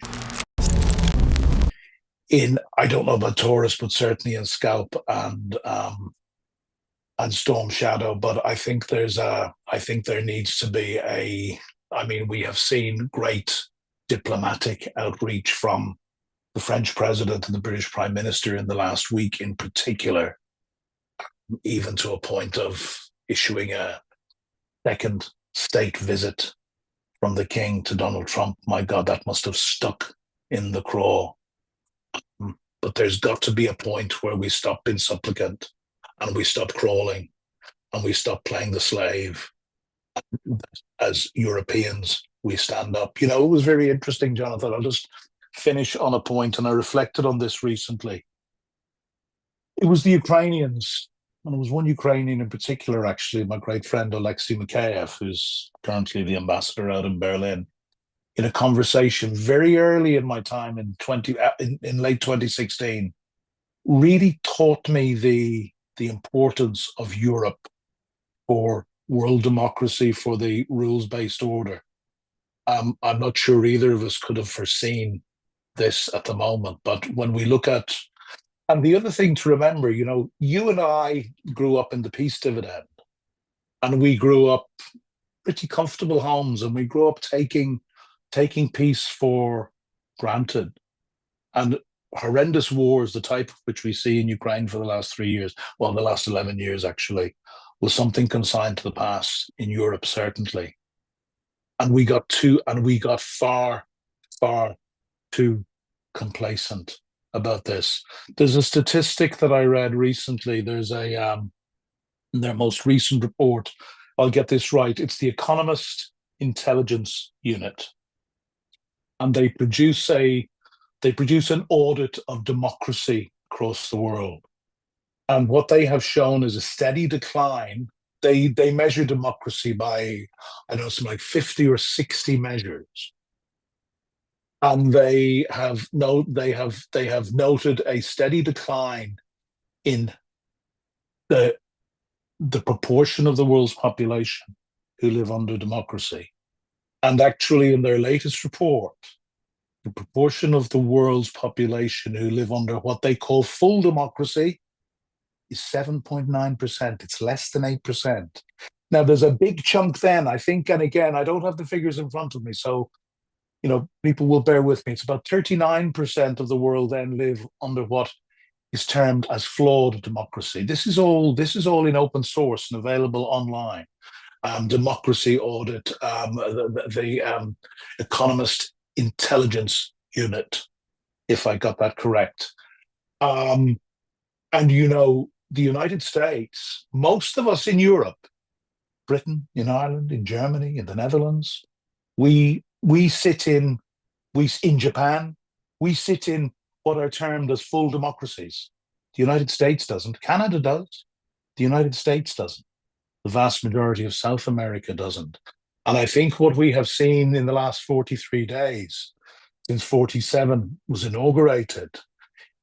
I don't know about Taurus, but certainly in Scalp and Storm Shadow. But I think there needs to be we have seen great diplomatic outreach from the French president and the British prime minister in the last week in particular, even to a point of issuing a second state visit from the king to Donald Trump. My God, that must have stuck in the craw. But there's got to be a point where we stop being supplicant and we stop crawling and we stop playing the slave. As Europeans, we stand up. It was very interesting, Jonathan. I'll just finish on a point, and I reflected on this recently. It was the Ukrainians, and it was one Ukrainian in particular, actually, my great friend Alexei Mikheyev, who's currently the ambassador out in Berlin, in a conversation very early in my time in late 2016, really taught me the importance of Europe for world democracy, for the rules-based order. I'm not sure either of us could have foreseen this at the moment, but when we look at, and the other thing to remember, you and I grew up in the peace dividend, and we grew up pretty comfortable homes, and we grew up taking peace for granted. And horrendous wars, the type of which we see in Ukraine for the last 3 years, well, the last 11 years actually, was something consigned to the past in Europe, certainly. And we got far, far too complacent about this. There's a statistic that I read recently. There's in their most recent report, I'll get this right, it's the Economist Intelligence Unit. And they produce an audit of democracy across the world. And what they have shown is a steady decline. They measure democracy by, I don't know, something like 50 or 60 measures. And they have noted a steady decline in the proportion of the world's population who live under democracy. And actually, in their latest report, the proportion of the world's population who live under what they call full democracy is 7.9%. It's less than 8%. Now, there's a big chunk then, I think, and again, I don't have the figures in front of me, so people will bear with me. It's about 39% of the world then live under what is termed as flawed democracy. This is all in open source and available online. Democracy audit, the Economist Intelligence Unit, if I got that correct. And the United States, most of us in Europe, Britain, in Ireland, in Germany, in the Netherlands, in Japan, we sit in what are termed as full democracies. The United States doesn't. Canada does. The United States doesn't. The vast majority of South America doesn't. And I think what we have seen in the last 43 days, since 47 was inaugurated,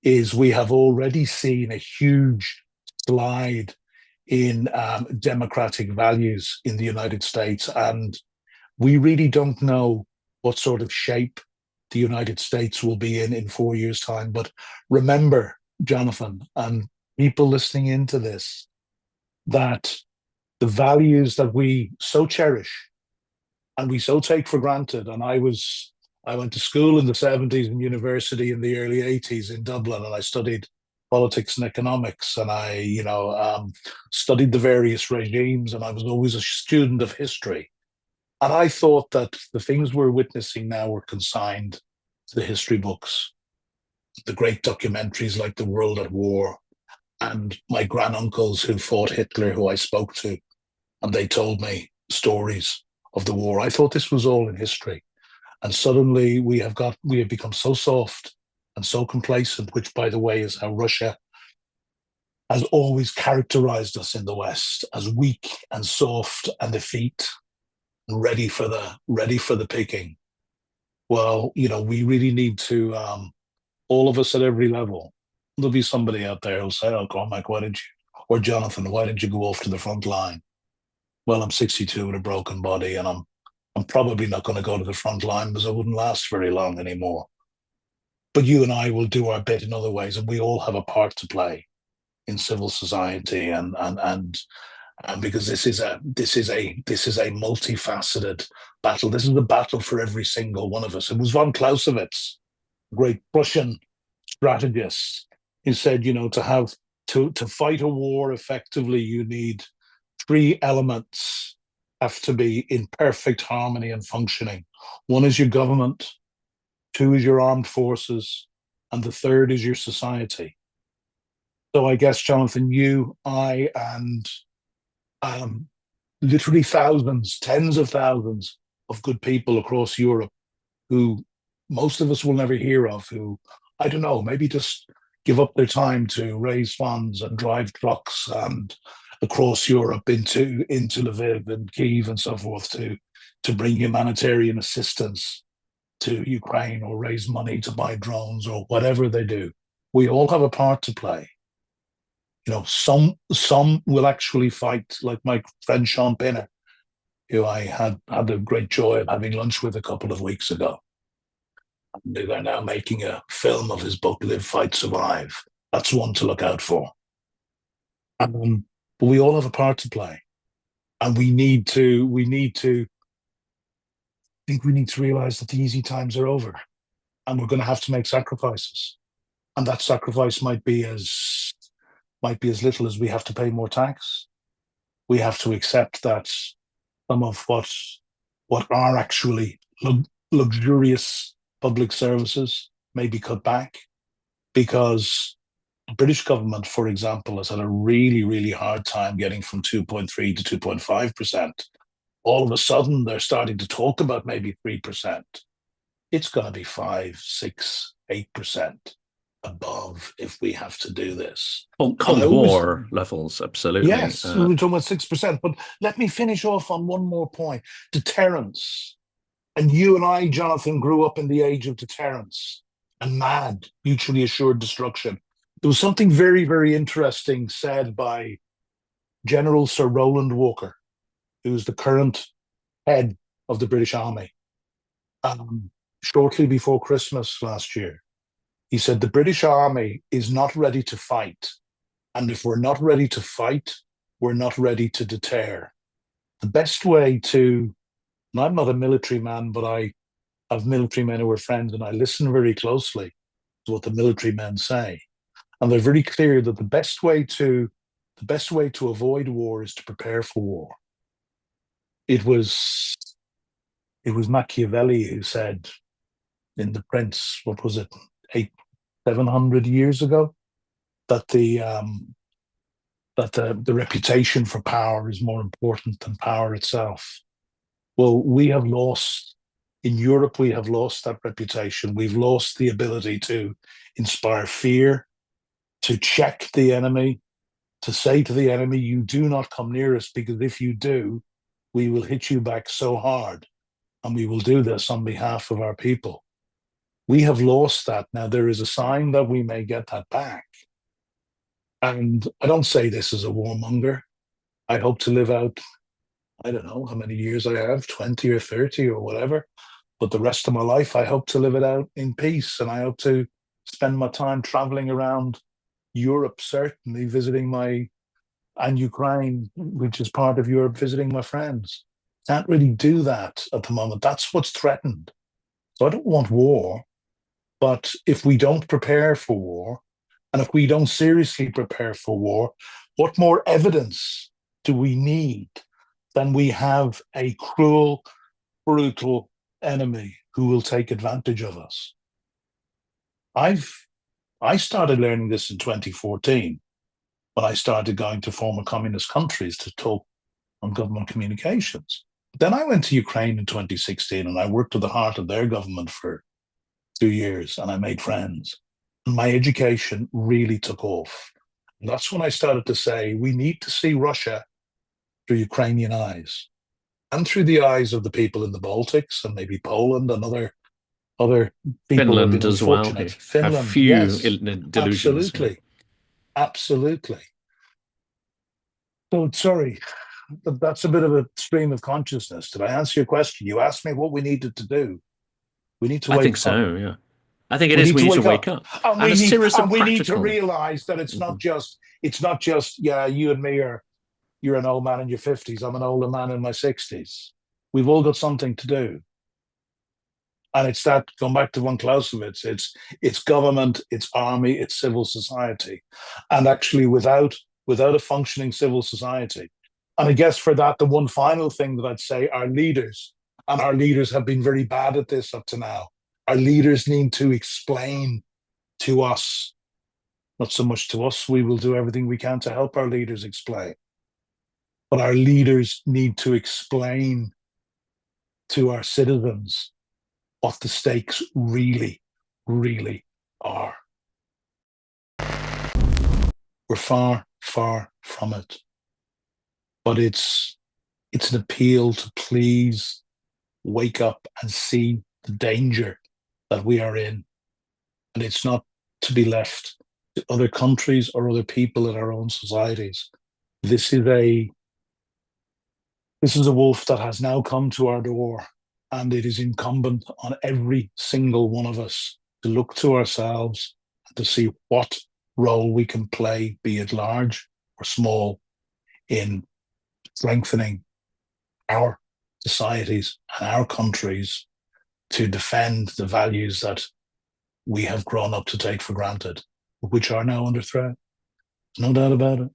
is we have already seen a huge slide in democratic values in the United States. And we really don't know what sort of shape the United States will be in 4 years' time. But remember, Jonathan, and people listening into this, that the values that we so cherish and we so take for granted, and I went to school in the 70s and university in the early 80s in Dublin, and I studied politics and economics, and I studied the various regimes, and I was always a student of history. And I thought that the things we're witnessing now were consigned to the history books, the great documentaries like The World at War, and my granduncles who fought Hitler, who I spoke to, and they told me stories of the war. I thought this was all in history. And suddenly we have become so soft and so complacent, which, by the way, is how Russia has always characterized us in the West, as weak and soft and effete and ready for the picking. Well, we really need to, all of us at every level. There'll be somebody out there who'll say, "Oh, Cormac, why didn't you?" Or Jonathan, "Why didn't you go off to the front line?" Well, I'm 62 with a broken body, and I'm probably not going to go to the front line because I wouldn't last very long anymore. But you and I will do our bit in other ways, and we all have a part to play in civil society, and because this is a multifaceted battle. This is a battle for every single one of us. It was von Clausewitz, a great Prussian strategist, who said, to fight a war effectively, you need three elements have to be in perfect harmony and functioning. One is your government, two is your armed forces, and the third is your society. So I guess, Jonathan, you, I, and literally thousands, tens of thousands of good people across Europe who most of us will never hear of, who, I don't know, maybe just give up their time to raise funds and drive trucks and across Europe into Lviv and Kyiv and so forth to bring humanitarian assistance to Ukraine or raise money to buy drones or whatever they do. We all have a part to play. Some will actually fight, like my friend Sean Pinner, who I had the great joy of having lunch with a couple of weeks ago. They're now making a film of his book, Live, Fight, Survive. That's one to look out for. But we all have a part to play. And we need to realize that the easy times are over. And we're going to have to make sacrifices. And that sacrifice might be as little as we have to pay more tax. We have to accept that some of what are actually luxurious public services may be cut back, because the British government, for example, has had a really, really hard time getting from 2.3 to 2.5%. All of a sudden, they're starting to talk about maybe 3%. It's going to be 5, 6, 8% above if we have to do this. Cold War levels, absolutely. Yes, we're talking about 6%. But let me finish off on one more point. Deterrence. And you and I, Jonathan, grew up in the age of deterrence and mad, mutually assured destruction. There was something very, very interesting said by General Sir Roland Walker, who's the current head of the British Army, shortly before Christmas last year. He said, the British Army is not ready to fight. And if we're not ready to fight, we're not ready to deter. The best way to, and I'm not a military man, but I have military men who are friends, and I listen very closely to what the military men say. And they're very clear that the best way to avoid war is to prepare for war. It was Machiavelli who said in The Prince, what was it, 700 years ago, that the reputation for power is more important than power itself. Well, in Europe, we have lost that reputation. We've lost the ability to inspire fear, to check the enemy, to say to the enemy, you do not come near us, because if you do, we will hit you back so hard, and we will do this on behalf of our people. We have lost that. Now, there is a sign that we may get that back. And I don't say this as a warmonger. I hope to live out, I don't know how many years I have, 20 or 30 or whatever. But the rest of my life, I hope to live it out in peace. And I hope to spend my time traveling around Europe, certainly visiting and Ukraine, which is part of Europe, visiting my friends. Can't really do that at the moment. That's what's threatened. So I don't want war. But if we don't prepare for war, and if we don't seriously prepare for war, what more evidence do we need than we have a cruel brutal enemy who will take advantage of us. I started learning this in 2014 when I started going to former communist countries to talk on government communications. Then I went to Ukraine in 2016 and I worked at the heart of their government for 2 years and I made friends. And my education really took off. And that's when I started to say, we need to see Russia through Ukrainian eyes and through the eyes of the people in the Baltics and maybe Poland and other people who have Finland been as well, unfortunate. who have Finland, few yes, delusions. Yeah. absolutely. Absolutely. So sorry, that's a bit of a stream of consciousness. Did I answer your question? You asked me what we needed to do. We need to I think wake up. so, yeah. I think it We is. need We to need to wake wake up. up. And And we a need series of and we need to practical. realize that Mhm. it's not just, yeah, you and me are you're an old man in your 50s, I'm an older man in my 60s. We've all got something to do. And it's that, going back to von Clausewitz, it's government, it's army, it's civil society. And actually without a functioning civil society. And I guess for that, the one final thing that I'd say, our leaders, and our leaders have been very bad at this up to now. Our leaders need to explain to us, not so much to us, we will do everything we can to help our leaders explain. But our leaders need to explain to our citizens what the stakes really, really are. We're far, far from it. But it's an appeal to please wake up and see the danger that we are in. And it's not to be left to other countries or other people in our own societies. This is a wolf that has now come to our door, and it is incumbent on every single one of us to look to ourselves and to see what role we can play, be it large or small, in strengthening our societies and our countries to defend the values that we have grown up to take for granted, which are now under threat. No doubt about it.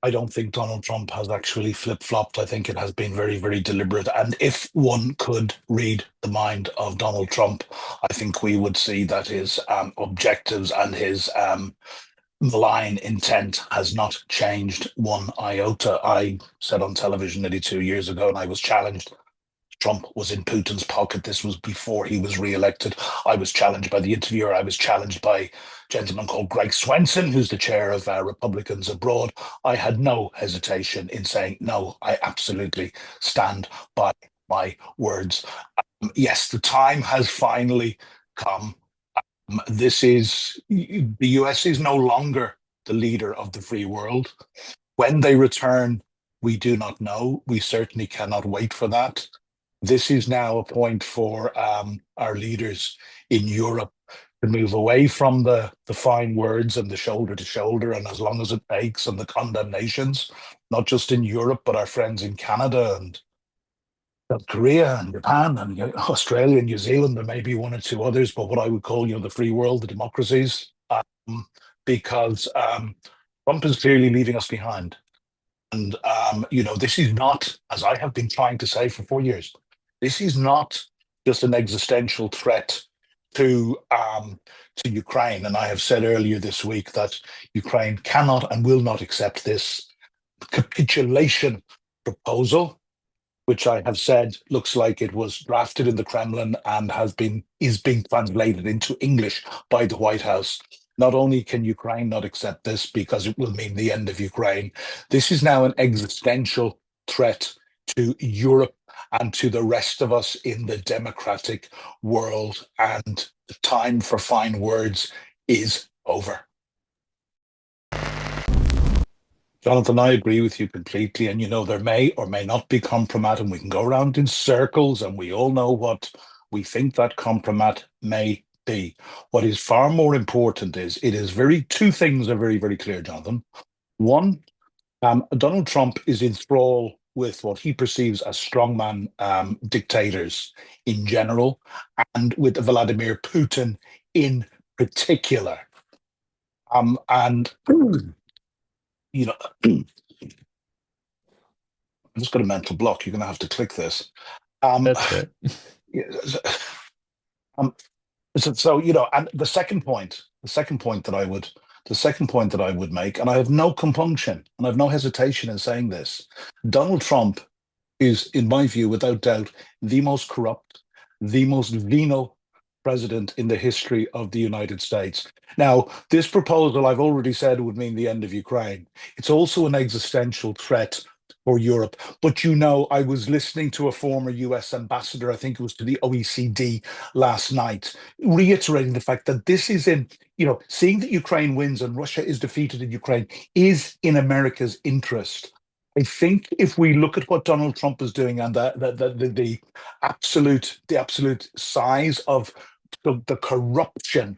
I don't think Donald Trump has actually flip-flopped. I think it has been very, very deliberate. And if one could read the mind of Donald Trump, I think we would see that his objectives and his malign intent has not changed one iota. I said on television nearly 2 years ago, and I was challenged. Trump was in Putin's pocket. This was before he was re-elected. I was challenged by the interviewer. I was challenged by a gentleman called Greg Swenson, who's the chair of Republicans Abroad. I had no hesitation in saying, no, I absolutely stand by my words. Yes, the time has finally come. The US is no longer the leader of the free world. When they return, we do not know. We certainly cannot wait for that. This is now a point for our leaders in Europe to move away from the fine words and the shoulder to shoulder, and as long as it takes, and the condemnations, not just in Europe, but our friends in Canada and South Korea and Japan and Australia and New Zealand. There may be one or two others, but what I would call, the free world, the democracies, because Trump is clearly leaving us behind. And, this is not, as I have been trying to say for 4 years, this is not just an existential threat to Ukraine. And I have said earlier this week that Ukraine cannot and will not accept this capitulation proposal, which I have said looks like it was drafted in the Kremlin and is being translated into English by the White House. Not only can Ukraine not accept this because it will mean the end of Ukraine, this is now an existential threat to Europe and to the rest of us in the democratic world. And the time for fine words is over. Jonathan, I agree with you completely. And, there may or may not be compromise, and we can go around in circles, and we all know what we think that compromise may be. What is far more important is two things are very, very clear, Jonathan. One, Donald Trump is in thrall with what he perceives as strongman dictators in general, and with Vladimir Putin in particular. And you know, I've just got a mental block. You're going to have to click this. Um, That's it. yeah, um, so, and the second point that I would make, and I have no compunction and I have no hesitation in saying this, Donald Trump is, in my view, without doubt, the most corrupt, the most venal president in the history of the United States. Now, this proposal, I've already said, would mean the end of Ukraine. It's also an existential threat for Europe. But I was listening to a former US ambassador, I think it was to the OECD last night, reiterating the fact that this is seeing that Ukraine wins and Russia is defeated in Ukraine is in America's interest. I think if we look at what Donald Trump is doing and the absolute size of the corruption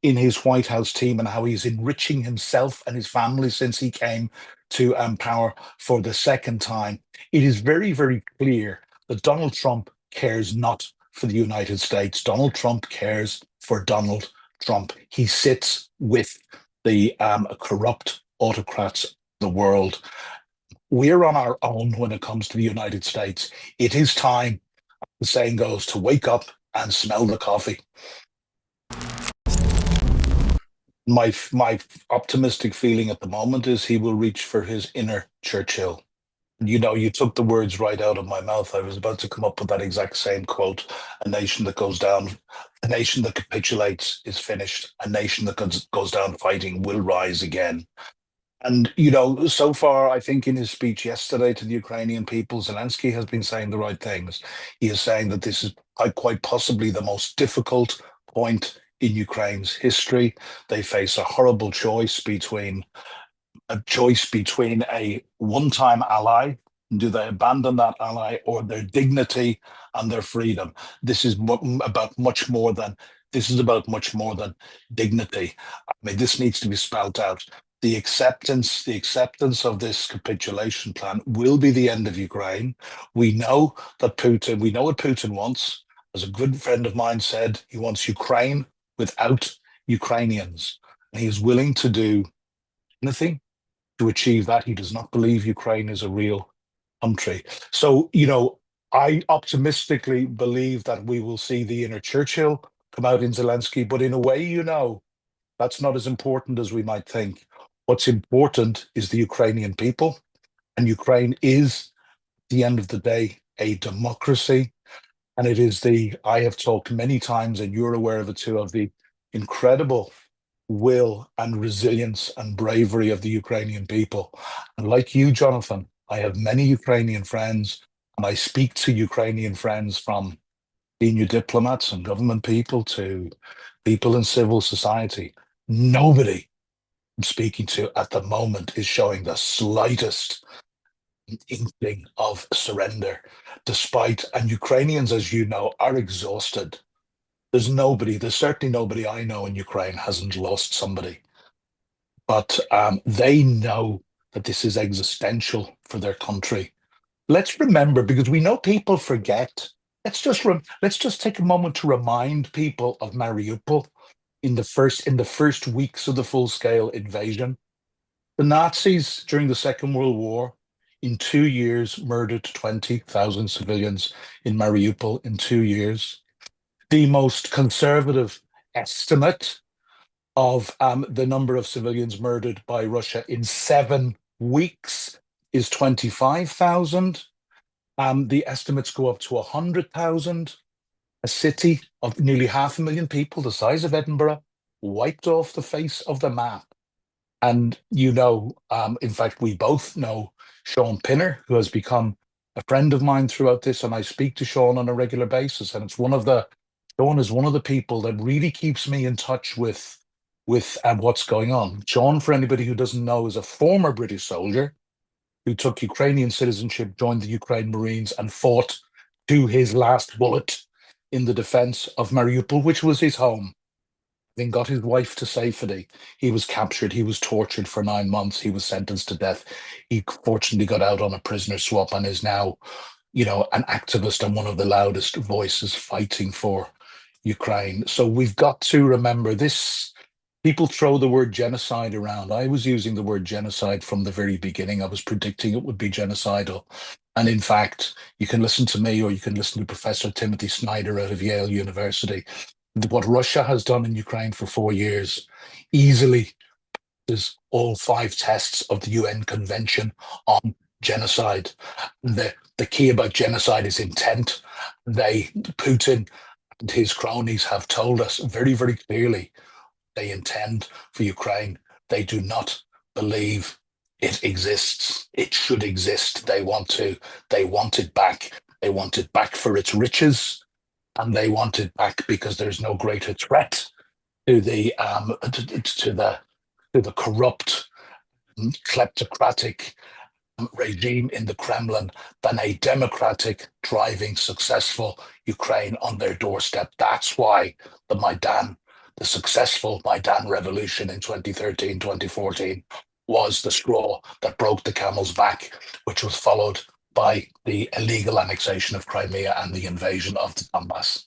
in his White House team and how he's enriching himself and his family since he came to power for the second time, it is very, very clear that Donald Trump cares not for the United States. Donald Trump cares for Donald Trump. He sits with the corrupt autocrats of the world. We're on our own when it comes to the United States. It is time, the saying goes, to wake up and smell the coffee. My optimistic feeling at the moment is he will reach for his inner Churchill. You took the words right out of my mouth. I was about to come up with that exact same quote. A nation that goes down, a nation that capitulates is finished. A nation that goes down fighting will rise again. And, so far, I think in his speech yesterday to the Ukrainian people, Zelensky has been saying the right things. He is saying that this is quite possibly the most difficult point in Ukraine's history. They face a horrible choice between a one-time ally. Do they abandon that ally or their dignity and their freedom? This is about much more than dignity. I mean, this needs to be spelled out. The acceptance of this capitulation plan will be the end of Ukraine. We know what Putin wants. As a good friend of mine said, he wants Ukraine without Ukrainians. And he is willing to do anything to achieve that. He does not believe Ukraine is a real country. So, I optimistically believe that we will see the inner Churchill come out in Zelensky, but in a way, that's not as important as we might think. What's important is the Ukrainian people, and Ukraine is, at the end of the day, a democracy. And I have talked many times, and you're aware of it too, of the incredible will and resilience and bravery of the Ukrainian people. And like you, Jonathan, I have many Ukrainian friends, and I speak to Ukrainian friends from senior diplomats and government people to people in civil society. Nobody I'm speaking to at the moment is showing the slightest inkling of surrender, and Ukrainians, as you know, are exhausted. There's certainly nobody I know in Ukraine hasn't lost somebody, but they know that this is existential for their country. Let's remember, because we know people forget. Let's just take a moment to remind people of Mariupol in the first weeks of the full-scale invasion. The Nazis during the Second World War, in 2 years, murdered 20,000 civilians in Mariupol in 2 years. The most conservative estimate of the number of civilians murdered by Russia in 7 weeks is 25,000. The estimates go up to 100,000. A city of nearly 500,000 people, the size of Edinburgh, wiped off the face of the map. And in fact, we both know Sean Pinner, who has become a friend of mine throughout this, and I speak to Sean on a regular basis. And Sean is one of the people that really keeps me in touch with what's going on. Sean, for anybody who doesn't know, is a former British soldier who took Ukrainian citizenship, joined the Ukraine Marines, and fought to his last bullet in the defense of Mariupol, which was his home. Then got his wife to safety. He was captured. He was tortured for 9 months. He was sentenced to death. He fortunately got out on a prisoner swap and is now, an activist and one of the loudest voices fighting for Ukraine. So we've got to remember this. People throw the word genocide around. I was using the word genocide from the very beginning. I was predicting it would be genocidal. And in fact, you can listen to me or you can listen to Professor Timothy Snyder out of Yale University. What Russia has done in Ukraine for 4 years easily is all 5 tests of the UN Convention on Genocide. The key about genocide is intent. Putin and his cronies have told us very, very clearly they intend for Ukraine. They do not believe it exists. It should exist. They want it back. They want it back for its riches, and they want it back because there's no greater threat to the corrupt, kleptocratic regime in the Kremlin than a democratic, thriving, successful Ukraine on their doorstep. That's why the successful Maidan revolution in 2013, 2014 was the straw that broke the camel's back, which was followed by the illegal annexation of Crimea and the invasion of the Donbass.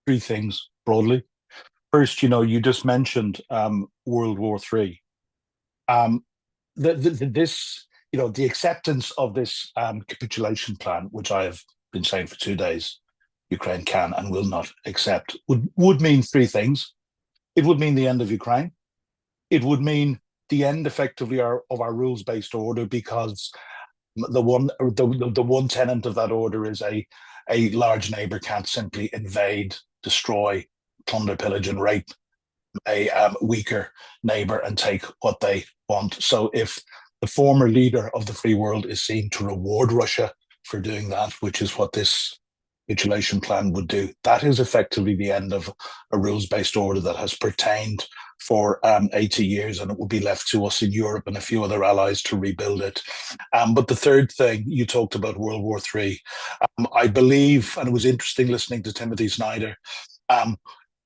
3 things broadly. First, you just mentioned World War III. The acceptance of this capitulation plan, which I have been saying for 2 days, Ukraine can and will not accept, would mean 3 things. It would mean the end of Ukraine. It would mean the end, effectively, of our rules-based order, because the one tenet of that order is a large neighbor can't simply invade, destroy, plunder, pillage, and rape a weaker neighbor and take what they want. So if the former leader of the free world is seen to reward Russia for doing that, which is what this capitulation plan would do, that is effectively the end of a rules-based order that has pertained for 80 years, and it will be left to us in Europe and a few other allies to rebuild it. But the third thing, you talked about World War III. I believe, and it was interesting listening to Timothy Snyder,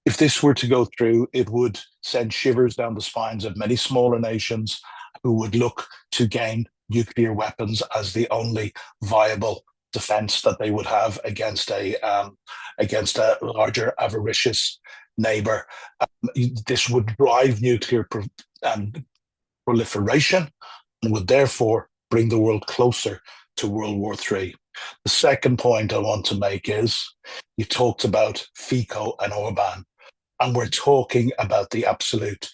if this were to go through, it would send shivers down the spines of many smaller nations who would look to gain nuclear weapons as the only viable defense that they would have against a larger, avaricious neighbor. This would drive nuclear proliferation and would therefore bring the world closer to World War III. The second point I want to make is, you talked about Fico and Orban, and we're talking about the absolute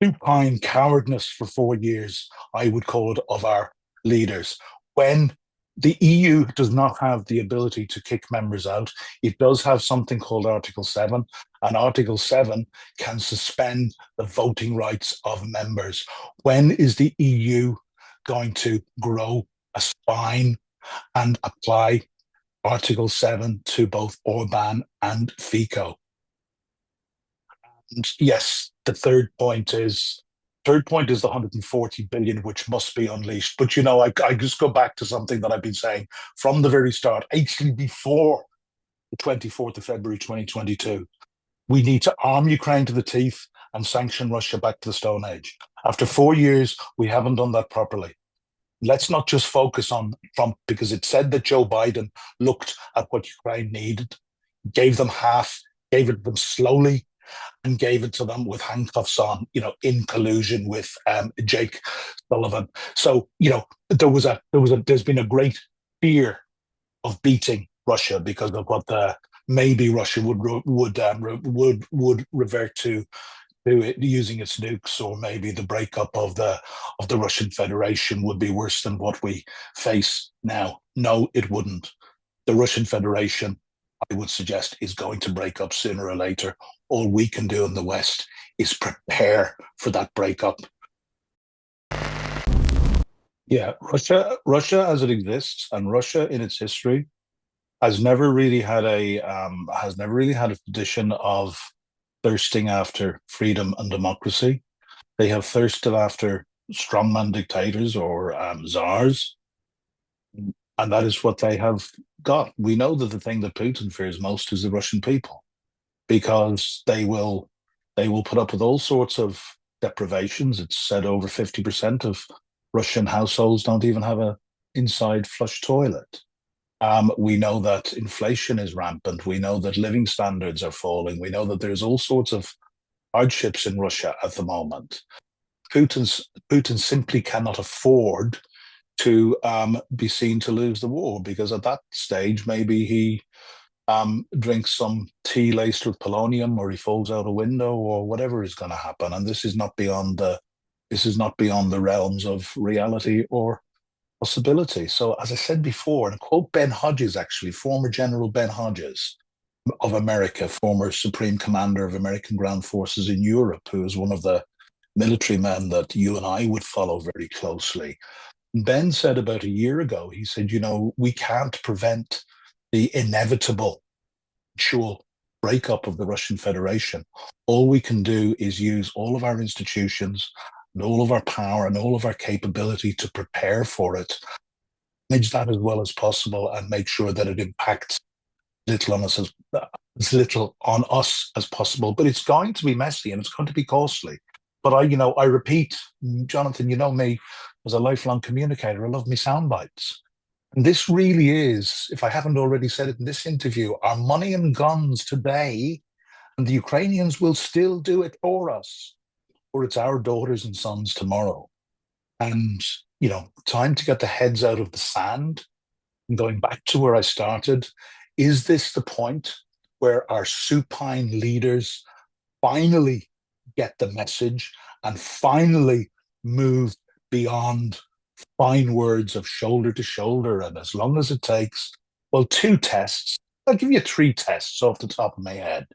supine cowardness for 4 years, I would call it, of our leaders. When the EU does not have the ability to kick members out, it does have something called Article 7, and Article 7 can suspend the voting rights of members. When is the EU going to grow a spine and apply Article 7 to both Orban and Fico? And yes, the third point is the 140 billion, which must be unleashed. But I just go back to something that I've been saying from the very start, actually before the 24th of February 2022. We need to arm Ukraine to the teeth and sanction Russia back to the Stone Age. After 4 years, we haven't done that properly. Let's not just focus on Trump, because it said that Joe Biden looked at what Ukraine needed, gave them half, gave it to them slowly, and gave it to them with handcuffs on, in collusion with Jake Sullivan. So, there's been a great fear of beating Russia because of what maybe Russia would revert to it using its nukes, or maybe the breakup of the Russian Federation would be worse than what we face now. No, it wouldn't. The Russian Federation, I would suggest, is going to break up sooner or later. All we can do in the West is prepare for that breakup. Yeah, Russia as it exists, and Russia in its history has never really had a tradition of thirsting after freedom and democracy. They have thirsted after strongman dictators or czars, and that is what they have got. We know that the thing that Putin fears most is the Russian people, because they will put up with all sorts of deprivations. It's said over 50% of Russian households don't even have an inside flush toilet. We know that inflation is rampant. We know that living standards are falling. We know that there's all sorts of hardships in Russia at the moment. Putin's Putin simply cannot afford to be seen to lose the war, because at that stage maybe he drinks some tea laced with polonium, or he falls out a window, or whatever is going to happen. And this is not beyond the realms of reality or possibility. So, as I said before, and I quote Ben Hodges, actually, former General Ben Hodges of America, former Supreme Commander of American Ground Forces in Europe, who is one of the military men that you and I would follow very closely. Ben said about a year ago, he said, we can't prevent the inevitable actual breakup of the Russian Federation. All we can do is use all of our institutions and all of our power and all of our capability to prepare for it, manage that as well as possible, and make sure that it impacts as little on us as possible. But it's going to be messy and it's going to be costly. But I repeat, Jonathan, you know me as a lifelong communicator. I love me sound bites. And this really is, if I haven't already said it in this interview, our money and guns today, and the Ukrainians will still do it for us, or it's our daughters and sons tomorrow. And, time to get the heads out of the sand. And going back to where I started, is this the point where our supine leaders finally get the message and finally move beyond fine words of shoulder to shoulder, and as long as it takes, well, 2 tests. I'll give you 3 tests off the top of my head,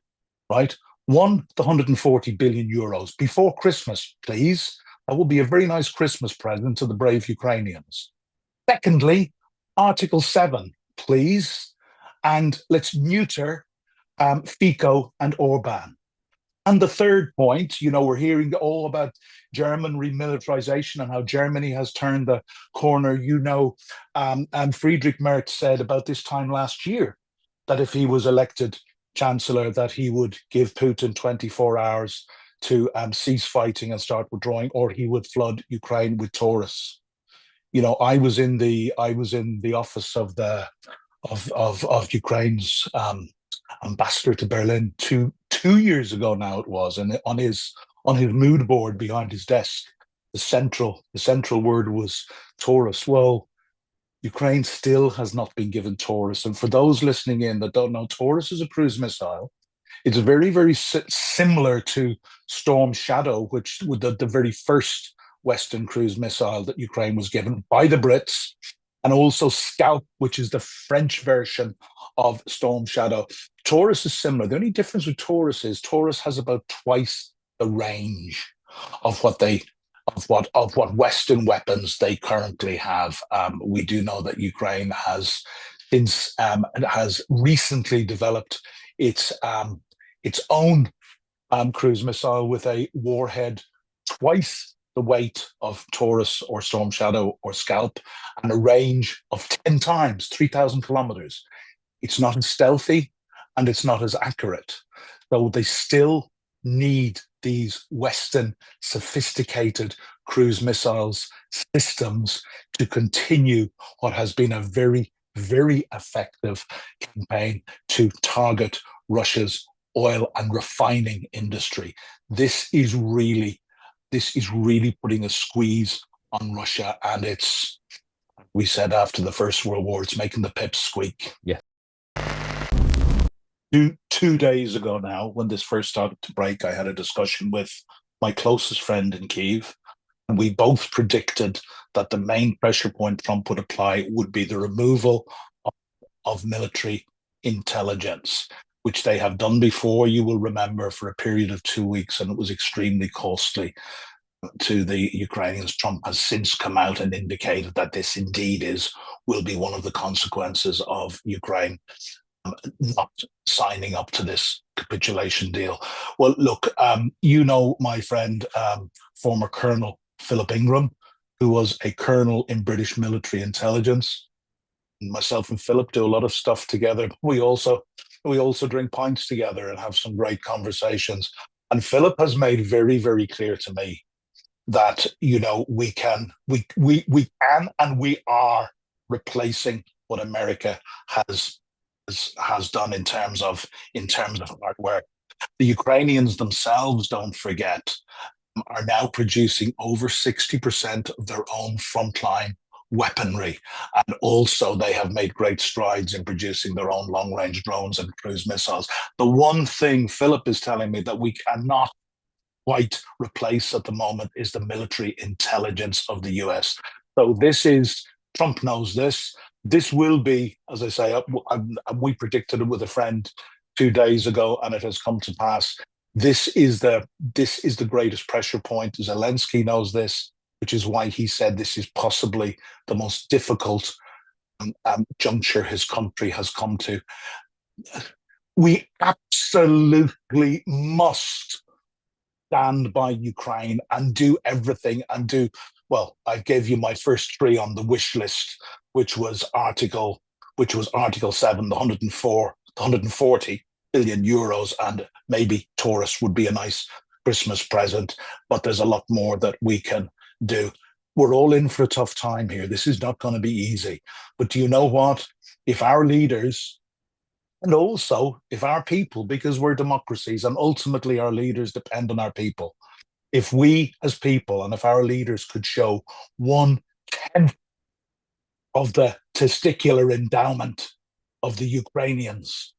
right? One, the 140 billion euros before Christmas, please. That will be a very nice Christmas present to the brave Ukrainians. Secondly, Article 7, please. And let's neuter Fico and Orban. And the third point, we're hearing all about German remilitarization and how Germany has turned the corner. And Friedrich Merz said about this time last year that if he was elected chancellor, that he would give Putin 24 hours to cease fighting and start withdrawing, or he would flood Ukraine with tourists. I was in the office of Ukraine's ambassador to Berlin two years ago now it was, and on his mood board behind his desk, the central word was Taurus. Well, Ukraine still has not been given Taurus, and for those listening in that don't know, Taurus is a cruise missile. It's very, very similar to Storm Shadow, which was the very first Western cruise missile that Ukraine was given by the Brits, and also Scalp, which is the French version of Storm Shadow. Taurus is similar. The only difference with Taurus is Taurus has about twice the range of what Western weapons they currently have. We do know that Ukraine has recently developed its own cruise missile with a warhead twice the weight of Taurus or Storm Shadow or Scalp, and a range of 10 times, 3,000 kilometers. It's not as stealthy and it's not as accurate. So they still need these Western sophisticated cruise missiles systems to continue what has been a very, very effective campaign to target Russia's oil and refining industry. This is really putting a squeeze on Russia, and we said after the First World War, it's making the pips squeak. Yeah. 2 days ago now, when this first started to break, I had a discussion with my closest friend in Kyiv, and we both predicted that the main pressure point Trump would apply would be the removal of military intelligence, which they have done before, you will remember, for a period of 2 weeks, and it was extremely costly to the Ukrainians. Trump has since come out and indicated that this indeed will be one of the consequences of Ukraine not signing up to this capitulation deal. Well, look, my friend, former Colonel Philip Ingram, who was a colonel in British military intelligence. Myself and Philip do a lot of stuff together. We also drink pints together and have some great conversations. And Philip has made very, very clear to me that we can and we are replacing what America has done in terms of hard work. The Ukrainians themselves don't forget are now producing over 60% of their own frontline weaponry. And also, they have made great strides in producing their own long range drones and cruise missiles. The one thing Philip is telling me that we cannot quite replace at the moment is the military intelligence of the US. So, this is, Trump knows this. This will be, as I say, we predicted it with a friend 2 days ago, and it has come to pass. This is the greatest pressure point. Zelensky knows this, which is why he said this is possibly the most difficult juncture his country has come to. We absolutely must stand by Ukraine and do everything and do, well, I gave you my first three on the wish list, which was Article 7, the 140 billion euros, and maybe Taurus would be a nice Christmas present, but there's a lot more that we can do. We're all in for a tough time here. This is not going to be easy. But do you know what? If our leaders, and also if our people, because we're democracies and ultimately our leaders depend on our people, if we as people and if our leaders could show 1/10 of the testicular endowment of the Ukrainians,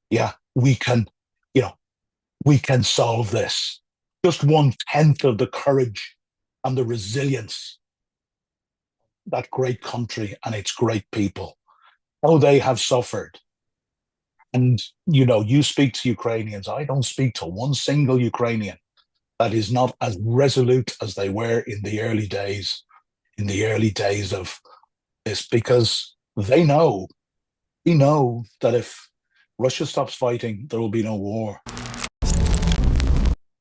yeah, we can, we can solve this. Just 1/10 of the courage and the resilience, that great country and its great people, how they have suffered. And, you speak to Ukrainians. I don't speak to one single Ukrainian that is not as resolute as they were in the early days of this, because they know that if Russia stops fighting, there will be no war.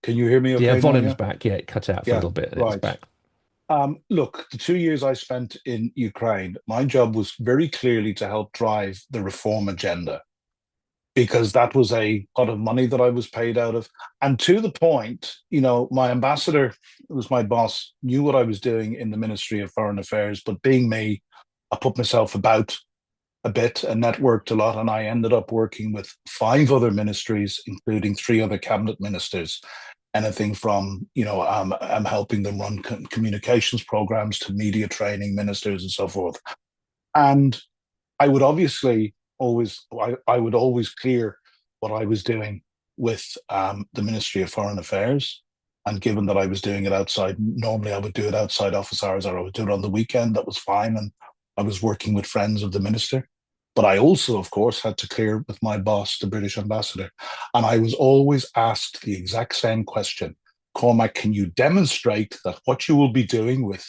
Can you hear me okay? Yeah, volume's now, back. Yeah, it cut out for a little bit. Right. It's back. Look, the 2 years I spent in Ukraine, my job was very clearly to help drive the reform agenda, because that was a pot of money that I was paid out of. And to the point, my ambassador, who was my boss, knew what I was doing in the Ministry of Foreign Affairs, but being me, I put myself about a bit and networked a lot, and I ended up working with 5 other ministries, including 3 other cabinet ministers. Anything from, I'm helping them run communications programs to media training ministers and so forth. And I would obviously I would always clear what I was doing with the Ministry of Foreign Affairs. And given that I was doing it outside, normally I would do it outside office hours, or I would do it on the weekend. That was fine. And I was working with friends of the minister. But I also, of course, had to clear with my boss, the British ambassador. And I was always asked the exact same question: Cormac, can you demonstrate that what you will be doing with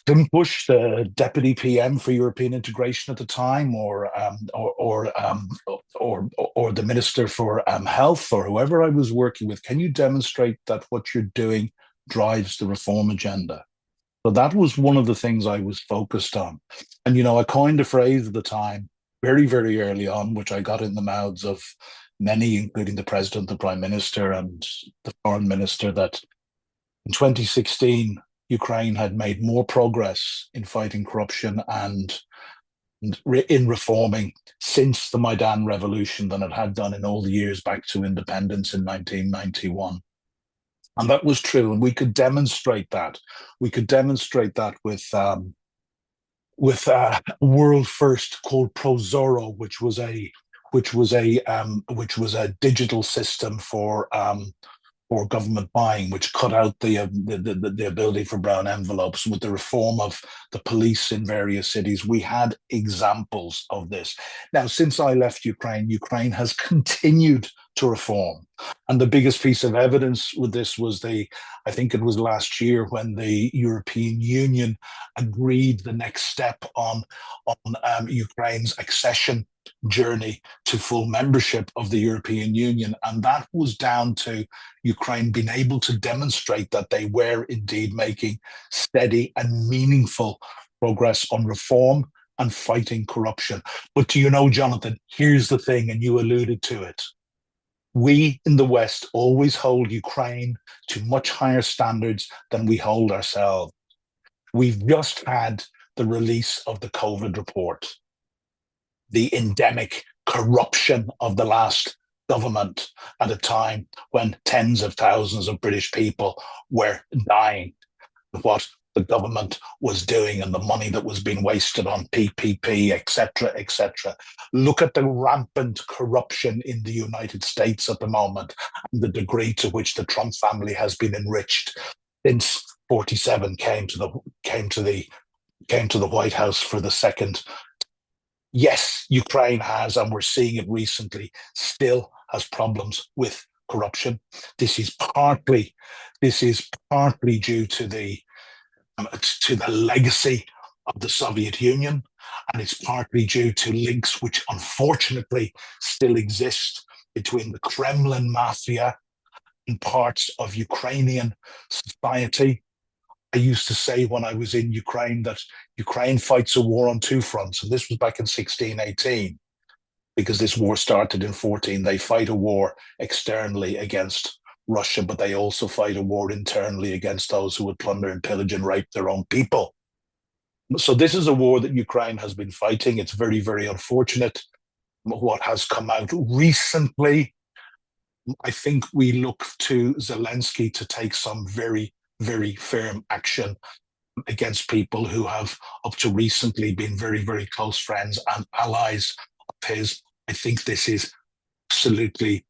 Tim Bush, the deputy PM for European integration at the time, or the Minister for Health, or whoever I was working with, can you demonstrate that what you're doing drives the reform agenda? So that was one of the things I was focused on. And, I coined a phrase at the time, very, very early on, which I got in the mouths of many, including the President, the Prime Minister, and the Foreign Minister, that in 2016, Ukraine had made more progress in fighting corruption and in reforming since the Maidan Revolution than it had done in all the years back to independence in 1991. And that was true, and we could demonstrate that. We could demonstrate that with a world first called Prozoro, which was a digital system for government buying, which cut out the ability for brown envelopes. With the reform of the police in various cities, we had examples of this. Now, since I left Ukraine has continued to reform. And the biggest piece of evidence with this was I think it was last year, when the European Union agreed the next step on Ukraine's accession journey to full membership of the European Union. And that was down to Ukraine being able to demonstrate that they were indeed making steady and meaningful progress on reform and fighting corruption. But do you know, Jonathan, here's the thing, and you alluded to it. We in the West always hold Ukraine to much higher standards than we hold ourselves. We've just had the release of the COVID report, the endemic corruption of the last government at a time when tens of thousands of British people were dying. What the government was doing and the money that was being wasted on PPP, etc., etc. Look at the rampant corruption in the United States at the moment and the degree to which the Trump family has been enriched since 47 came to the White House for the second. Yes, Ukraine has, and we're seeing it recently, still has problems with corruption. This is partly due to the legacy of the Soviet Union, and it's partly due to links which unfortunately still exist between the Kremlin mafia and parts of Ukrainian society. I used to say when I was in Ukraine that Ukraine fights a war on two fronts, and this was back in 1618, because this war started in 14. They fight a war externally against Russia, but they also fight a war internally against those who would plunder and pillage and rape their own people. So this is a war that Ukraine has been fighting. It's very, very unfortunate what has come out recently. I think we look to Zelensky to take some very, very firm action against people who have up to recently been very, very close friends and allies of his. I think this is absolutely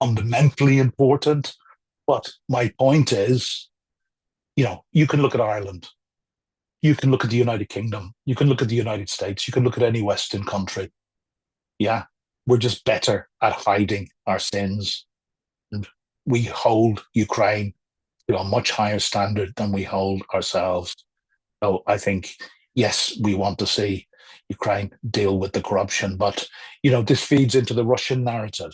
fundamentally important. But my point is, you can look at Ireland, you can look at the United Kingdom, you can look at the United States, you can look at any Western country. Yeah, we're just better at hiding our sins. And we hold Ukraine to a much higher standard than we hold ourselves. So I think, yes, we want to see Ukraine deal with the corruption, but this feeds into the Russian narrative.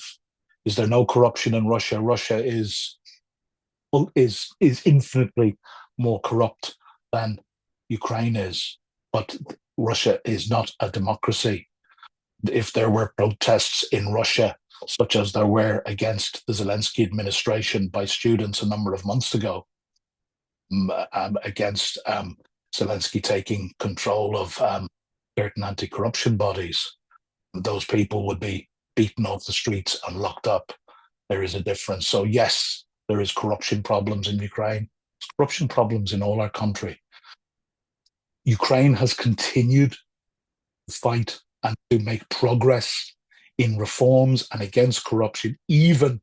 Is there no corruption in Russia? Russia is infinitely more corrupt than Ukraine is, but Russia is not a democracy. If there were protests in Russia, such as there were against the Zelensky administration by students a number of months ago, against Zelensky taking control of certain anti-corruption bodies, those people would be beaten off the streets and locked up. There is a difference. So yes, there is corruption problems in Ukraine. There's corruption problems in all our country. Ukraine has continued to fight and to make progress in reforms and against corruption, even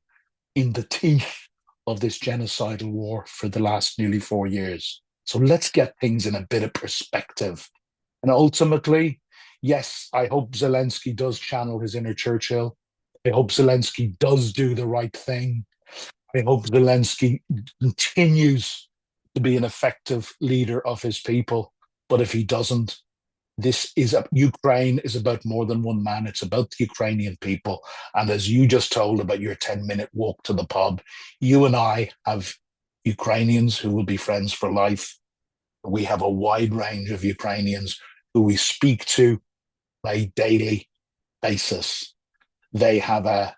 in the teeth of this genocidal war for the last nearly 4 years. So let's get things in a bit of perspective. And ultimately, yes, I hope Zelensky does channel his inner Churchill. I hope Zelensky does do the right thing. I hope Zelensky continues to be an effective leader of his people. But if he doesn't, Ukraine is about more than one man. It's about the Ukrainian people. And as you just told about your 10-minute walk to the pub, you and I have Ukrainians who will be friends for life. We have a wide range of Ukrainians who we speak to on a daily basis. They have a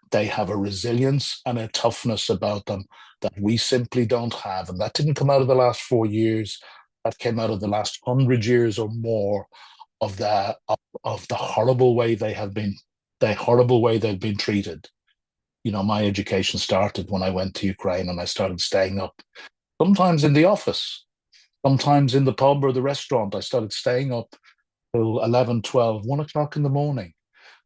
resilience and a toughness about them that we simply don't have. And that didn't come out of the last 4 years. That came out of the last 100 years or more of the horrible way they've been treated. My education started when I went to Ukraine, and I started staying up, sometimes in the office, sometimes in the pub or the restaurant. I started staying up till 11, 12, 1 o'clock in the morning,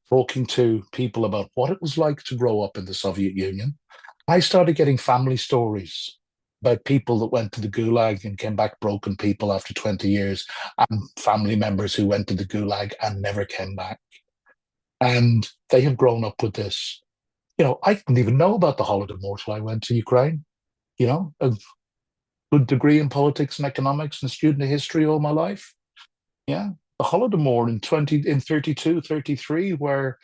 talking to people about what it was like to grow up in the Soviet Union. I started getting family stories about people that went to the Gulag and came back broken people after 20 years, and family members who went to the Gulag and never came back. And they have grown up with this. I didn't even know about the Holodomor till I went to Ukraine. A good degree in politics and economics and student of history all my life. Yeah. The Holodomor in 32, 33, where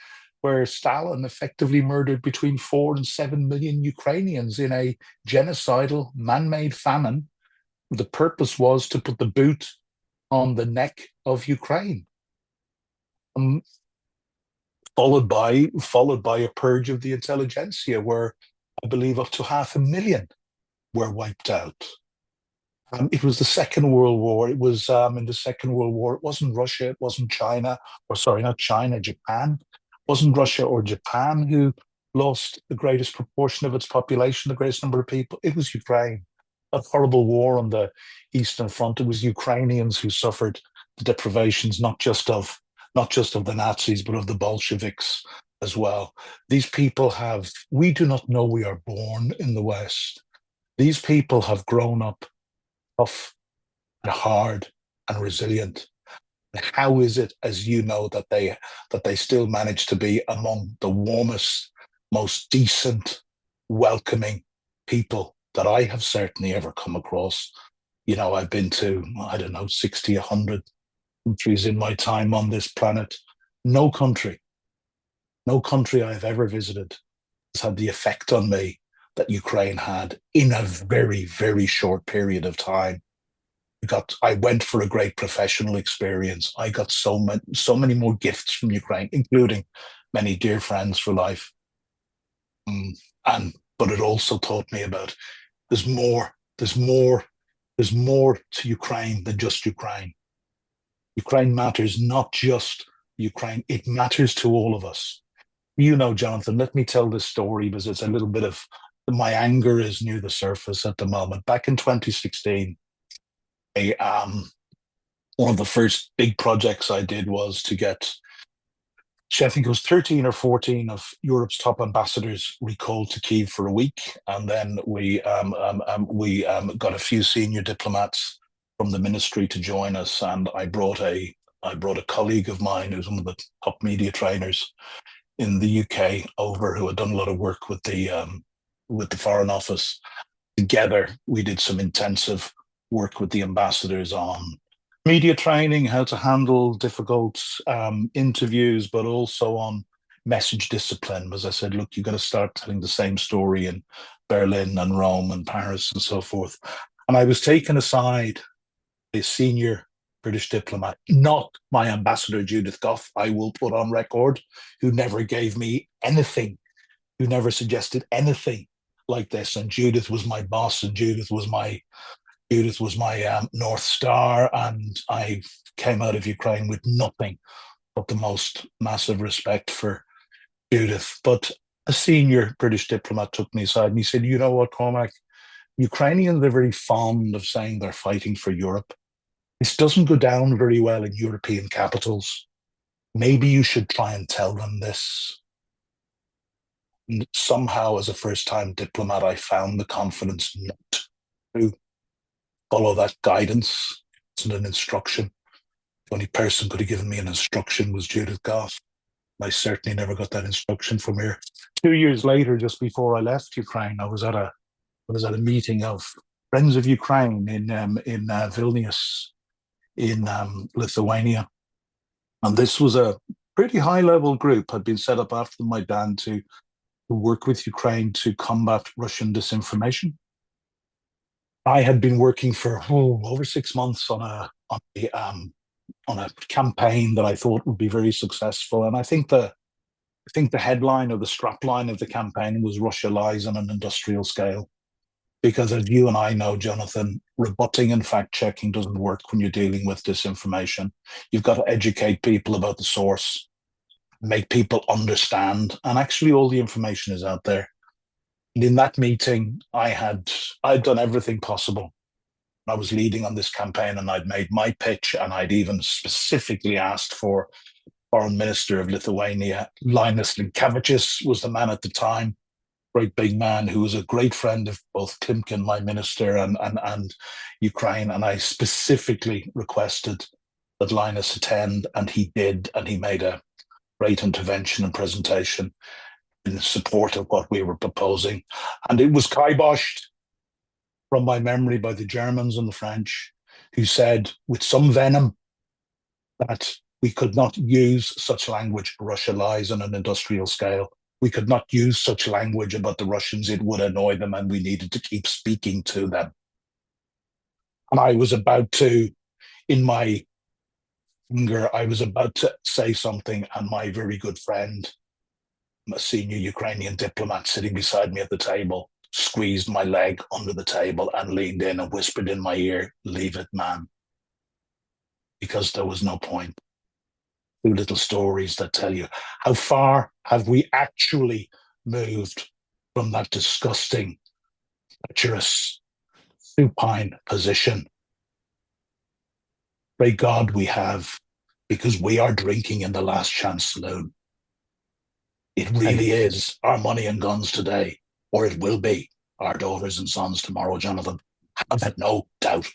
Stalin effectively murdered between 4 and 7 million Ukrainians in a genocidal man-made famine. The purpose was to put the boot on the neck of Ukraine, followed by a purge of the intelligentsia, where I believe up to 500,000 were wiped out. It was the Second World War. It was in the Second World War. It wasn't Russia. It wasn't China, or sorry, not China, Japan. It wasn't Russia or Japan who lost the greatest proportion of its population, the greatest number of people? It was Ukraine. That horrible war on the Eastern Front. It was Ukrainians who suffered the deprivations, not just of the Nazis, but of the Bolsheviks as well. These people have, we do not know we are born in the West. These people have grown up tough and hard and resilient. How is it, as you know, that they still manage to be among the warmest, most decent, welcoming people that I have certainly ever come across? You know, I've been to, I don't know, 60, 100 countries in my time on this planet. No country I've ever visited has had the effect on me that Ukraine had in a very, very short period of time. I went for a great professional experience. I got so many more gifts from Ukraine, including many dear friends for life. But it also taught me about there's more to Ukraine than just Ukraine. Ukraine matters, not just Ukraine. It matters to all of us. You know, Jonathan, let me tell this story because it's a little bit of my anger is near the surface at the moment. Back in 2016, one of the first big projects I did was to get, I think it was 13 or 14 of Europe's top ambassadors recalled to Kyiv for a week. And then we got a few senior diplomats from the ministry to join us. And I brought a colleague of mine who's one of the top media trainers in the UK over, who had done a lot of work with the Foreign Office. Together, we did some intensive work with the ambassadors on media training, how to handle difficult interviews, but also on message discipline. As I said, look, you've got to start telling the same story in Berlin and Rome and Paris and so forth. And I was taken aside, a senior British diplomat, not my ambassador Judith Gough, I will put on record, who never gave me anything, who never suggested anything like this. And Judith was my boss, and Judith was my North Star, and I came out of Ukraine with nothing but the most massive respect for Judith. But a senior British diplomat took me aside and he said, you know what, Cormac, Ukrainians are very fond of saying they're fighting for Europe. This doesn't go down very well in European capitals. Maybe you should try and tell them this. And somehow, as a first-time diplomat, I found the confidence not to follow that guidance. It's an instruction. The only person who could have given me an instruction was Judith Gough. I certainly never got that instruction from her. 2 years later, just before I left Ukraine, I was at a meeting of Friends of Ukraine in Vilnius, in Lithuania, and this was a pretty high-level group had been set up after the Maidan to work with Ukraine to combat Russian disinformation. I had been working for over 6 months on a campaign that I thought would be very successful, and I think the headline or the strapline of the campaign was "Russia lies on an industrial scale." Because as you and I know, Jonathan, rebutting and fact-checking doesn't work when you're dealing with disinformation. You've got to educate people about the source, make people understand, and actually all the information is out there. And in that meeting, I'd done everything possible. I was leading on this campaign, and I'd made my pitch, and I'd even specifically asked for Foreign Minister of Lithuania, Linus Linkevičius was the man at the time, great big man who was a great friend of both Klimkin, my minister, and Ukraine. And I specifically requested that Linus attend, and he did, and he made a great intervention and presentation in support of what we were proposing. And it was kiboshed, from my memory, by the Germans and the French, who said with some venom that we could not use such language, Russia lies on an industrial scale. We could not use such language about the Russians. It would annoy them, and we needed to keep speaking to them. And I was about to, in my anger, I was about to say something, and my very good friend, a senior Ukrainian diplomat sitting beside me at the table, squeezed my leg under the table and leaned in and whispered in my ear, "Leave it, man." Because there was no point. Two little stories that tell you how far have we actually moved from that disgusting, treacherous, supine position. Pray God we have, because we are drinking in the Last Chance Saloon. It really is our money and guns today, or it will be our daughters and sons tomorrow, Jonathan. Have no doubt.